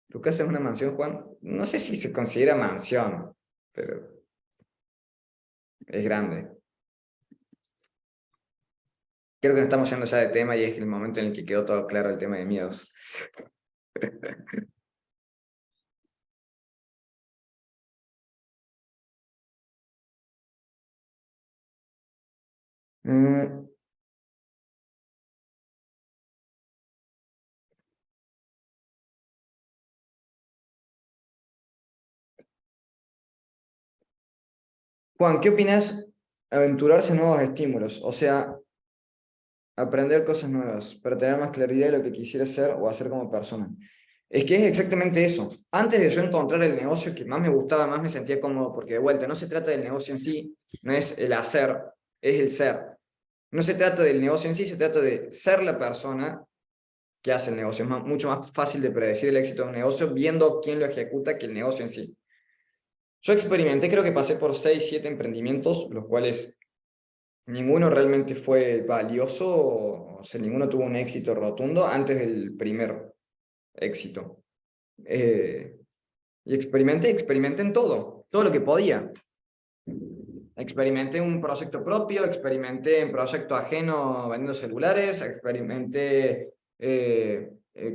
¿Tu casa es una mansión, Juan? No sé si se considera mansión, pero es grande. Creo que no estamos yendo ya de tema y es el momento en el que quedó todo claro el tema de miedos. Mm, Juan, ¿qué opinas aventurarse en nuevos estímulos? O sea, aprender cosas nuevas para tener más claridad de lo que quisiera ser o hacer como persona. Es que es exactamente eso. Antes de yo encontrar el negocio que más me gustaba, más me sentía cómodo, porque de vuelta, no se trata del negocio en sí, no es el hacer, es el ser. No se trata del negocio en sí, se trata de ser la persona que hace el negocio. Es mucho más fácil de predecir el éxito de un negocio viendo quién lo ejecuta que el negocio en sí. Yo experimenté, creo que pasé por 6 7 emprendimientos, los cuales ninguno realmente fue valioso, o sea, ninguno tuvo un éxito rotundo antes del primer éxito. Y experimenté en todo lo que podía. Experimenté un proyecto propio, experimenté en proyecto ajeno vendiendo celulares, experimenté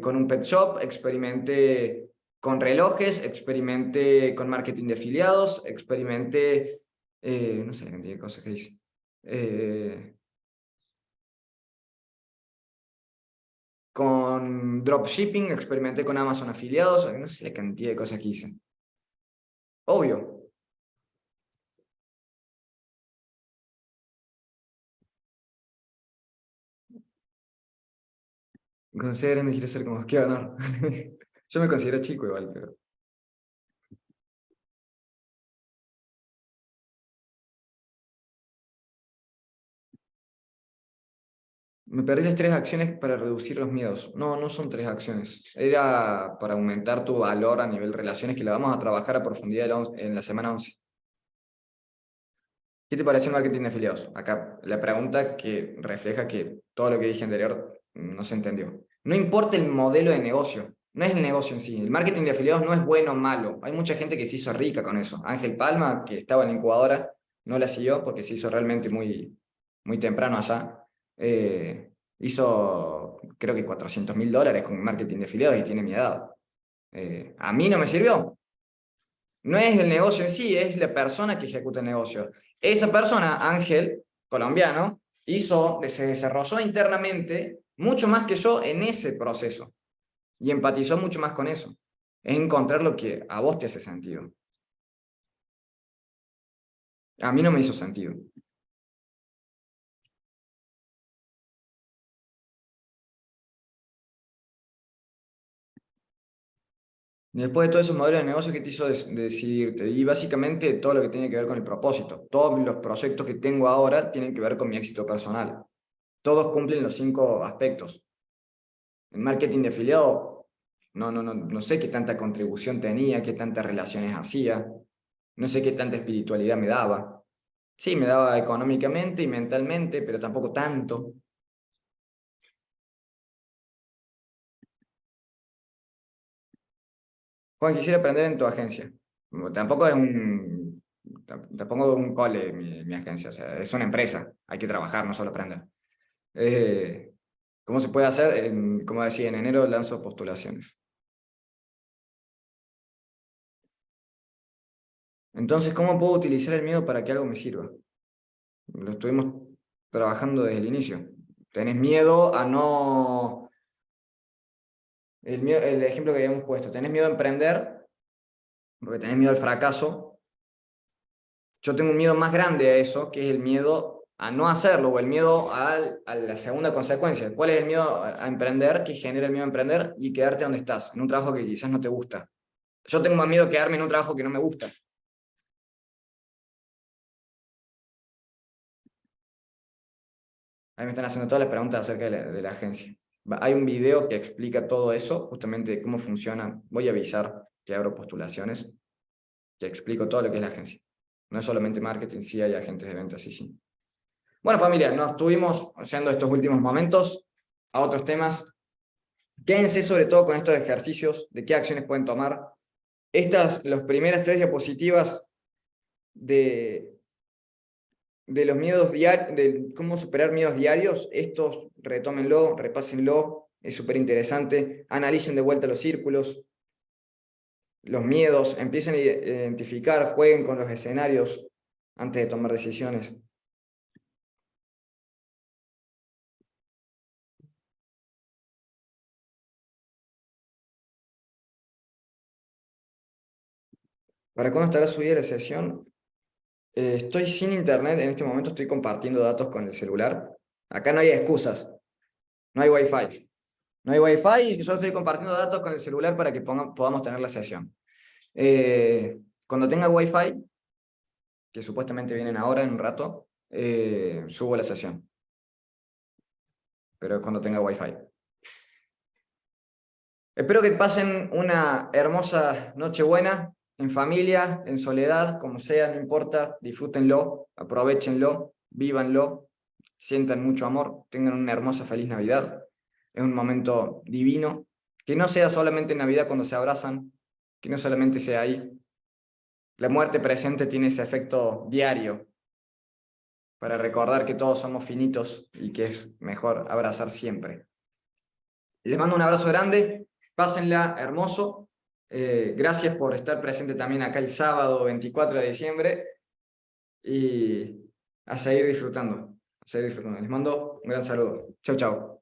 con un pet shop, experimenté con relojes, experimenté con marketing de afiliados, experimenté, no sé la cantidad de cosas que hice. Eh, con dropshipping, experimenté con Amazon afiliados, no sé la cantidad de cosas que hice. Obvio, cuando sea grande quiero ser como que no. Yo me considero chico igual, pero me perdí las 3 acciones para reducir los miedos. No, no son 3 acciones. Era para aumentar tu valor a nivel relaciones, que la vamos a trabajar a profundidad en la semana 11. ¿Qué te pareció el marketing de afiliados? Acá la pregunta que refleja que todo lo que dije anterior no se entendió. No importa el modelo de negocio, no es el negocio en sí. El marketing de afiliados no es bueno o malo. Hay mucha gente que se hizo rica con eso. Ángel Palma, que estaba en la incubadora, no la siguió porque se hizo realmente muy, muy temprano allá. Hizo, creo que $400.000 con marketing de afiliados y tiene mi edad. A mí no me sirvió. No es el negocio en sí, es la persona que ejecuta el negocio. Esa persona, Ángel, colombiano, se desarrolló internamente mucho más que yo en ese proceso y empatizó mucho más con eso. Es encontrar lo que a vos te hace sentido. A mí no me hizo sentido. Después de todos esos modelos de negocio que te hizo decidirte, y básicamente todo lo que tiene que ver con el propósito. Todos los proyectos que tengo ahora tienen que ver con mi éxito personal. Todos cumplen los 5 aspectos. En marketing de afiliado, no sé qué tanta contribución tenía, qué tantas relaciones hacía, no sé qué tanta espiritualidad me daba. Sí, me daba económicamente y mentalmente, pero tampoco tanto. Juan, quisiera aprender en tu agencia. Tampoco es tampoco es un cole mi agencia, o sea, es una empresa, hay que trabajar, no solo aprender. Eh, ¿Cómo se puede hacer? Como decía, en enero lanzo postulaciones. Entonces, ¿cómo puedo utilizar el miedo para que algo me sirva? Lo estuvimos trabajando desde el inicio. Tenés miedo a no... el ejemplo que habíamos puesto, tenés miedo a emprender porque tenés miedo al fracaso. Yo tengo un miedo más grande a eso, que es el miedo a no hacerlo o el miedo a la segunda consecuencia. ¿Cuál es el miedo a emprender que genera el miedo a emprender y quedarte donde estás, en un trabajo que quizás no te gusta? Yo tengo más miedo a quedarme en un trabajo que no me gusta. Ahí me están haciendo todas las preguntas acerca de la agencia. Hay un video que explica todo eso, justamente cómo funciona. Voy a avisar que abro postulaciones, que explico todo lo que es la agencia. No es solamente marketing, sí hay agentes de ventas, sí, sí. Bueno, familia, nos estuvimos yendo estos últimos momentos a otros temas. Quédense sobre todo con estos ejercicios de qué acciones pueden tomar. Las primeras 3 diapositivas de los miedos diarios, de cómo superar miedos diarios, estos retómenlo, repásenlo, es súper interesante. Analicen de vuelta los círculos, los miedos, empiecen a identificar, jueguen con los escenarios antes de tomar decisiones. ¿Para cuándo estará subida la sesión? Estoy sin internet, en este momento estoy compartiendo datos con el celular. Acá no hay excusas, no hay wifi. No hay wifi y yo estoy compartiendo datos con el celular para que podamos tener la sesión. Cuando tenga wifi, que supuestamente vienen ahora en un rato, subo la sesión. Pero cuando tenga wifi. Espero que pasen una hermosa Nochebuena, en familia, en soledad, como sea, no importa, disfrútenlo, aprovechenlo, vívanlo, sientan mucho amor, tengan una hermosa feliz Navidad. Es un momento divino, que no sea solamente Navidad cuando se abrazan, que no solamente sea ahí. La muerte presente tiene ese efecto diario para recordar que todos somos finitos y que es mejor abrazar siempre. Les mando un abrazo grande, pásenla hermoso. Gracias por estar presente también acá el sábado 24 de diciembre y a seguir disfrutando. A seguir disfrutando. Les mando un gran saludo. Chau, chau.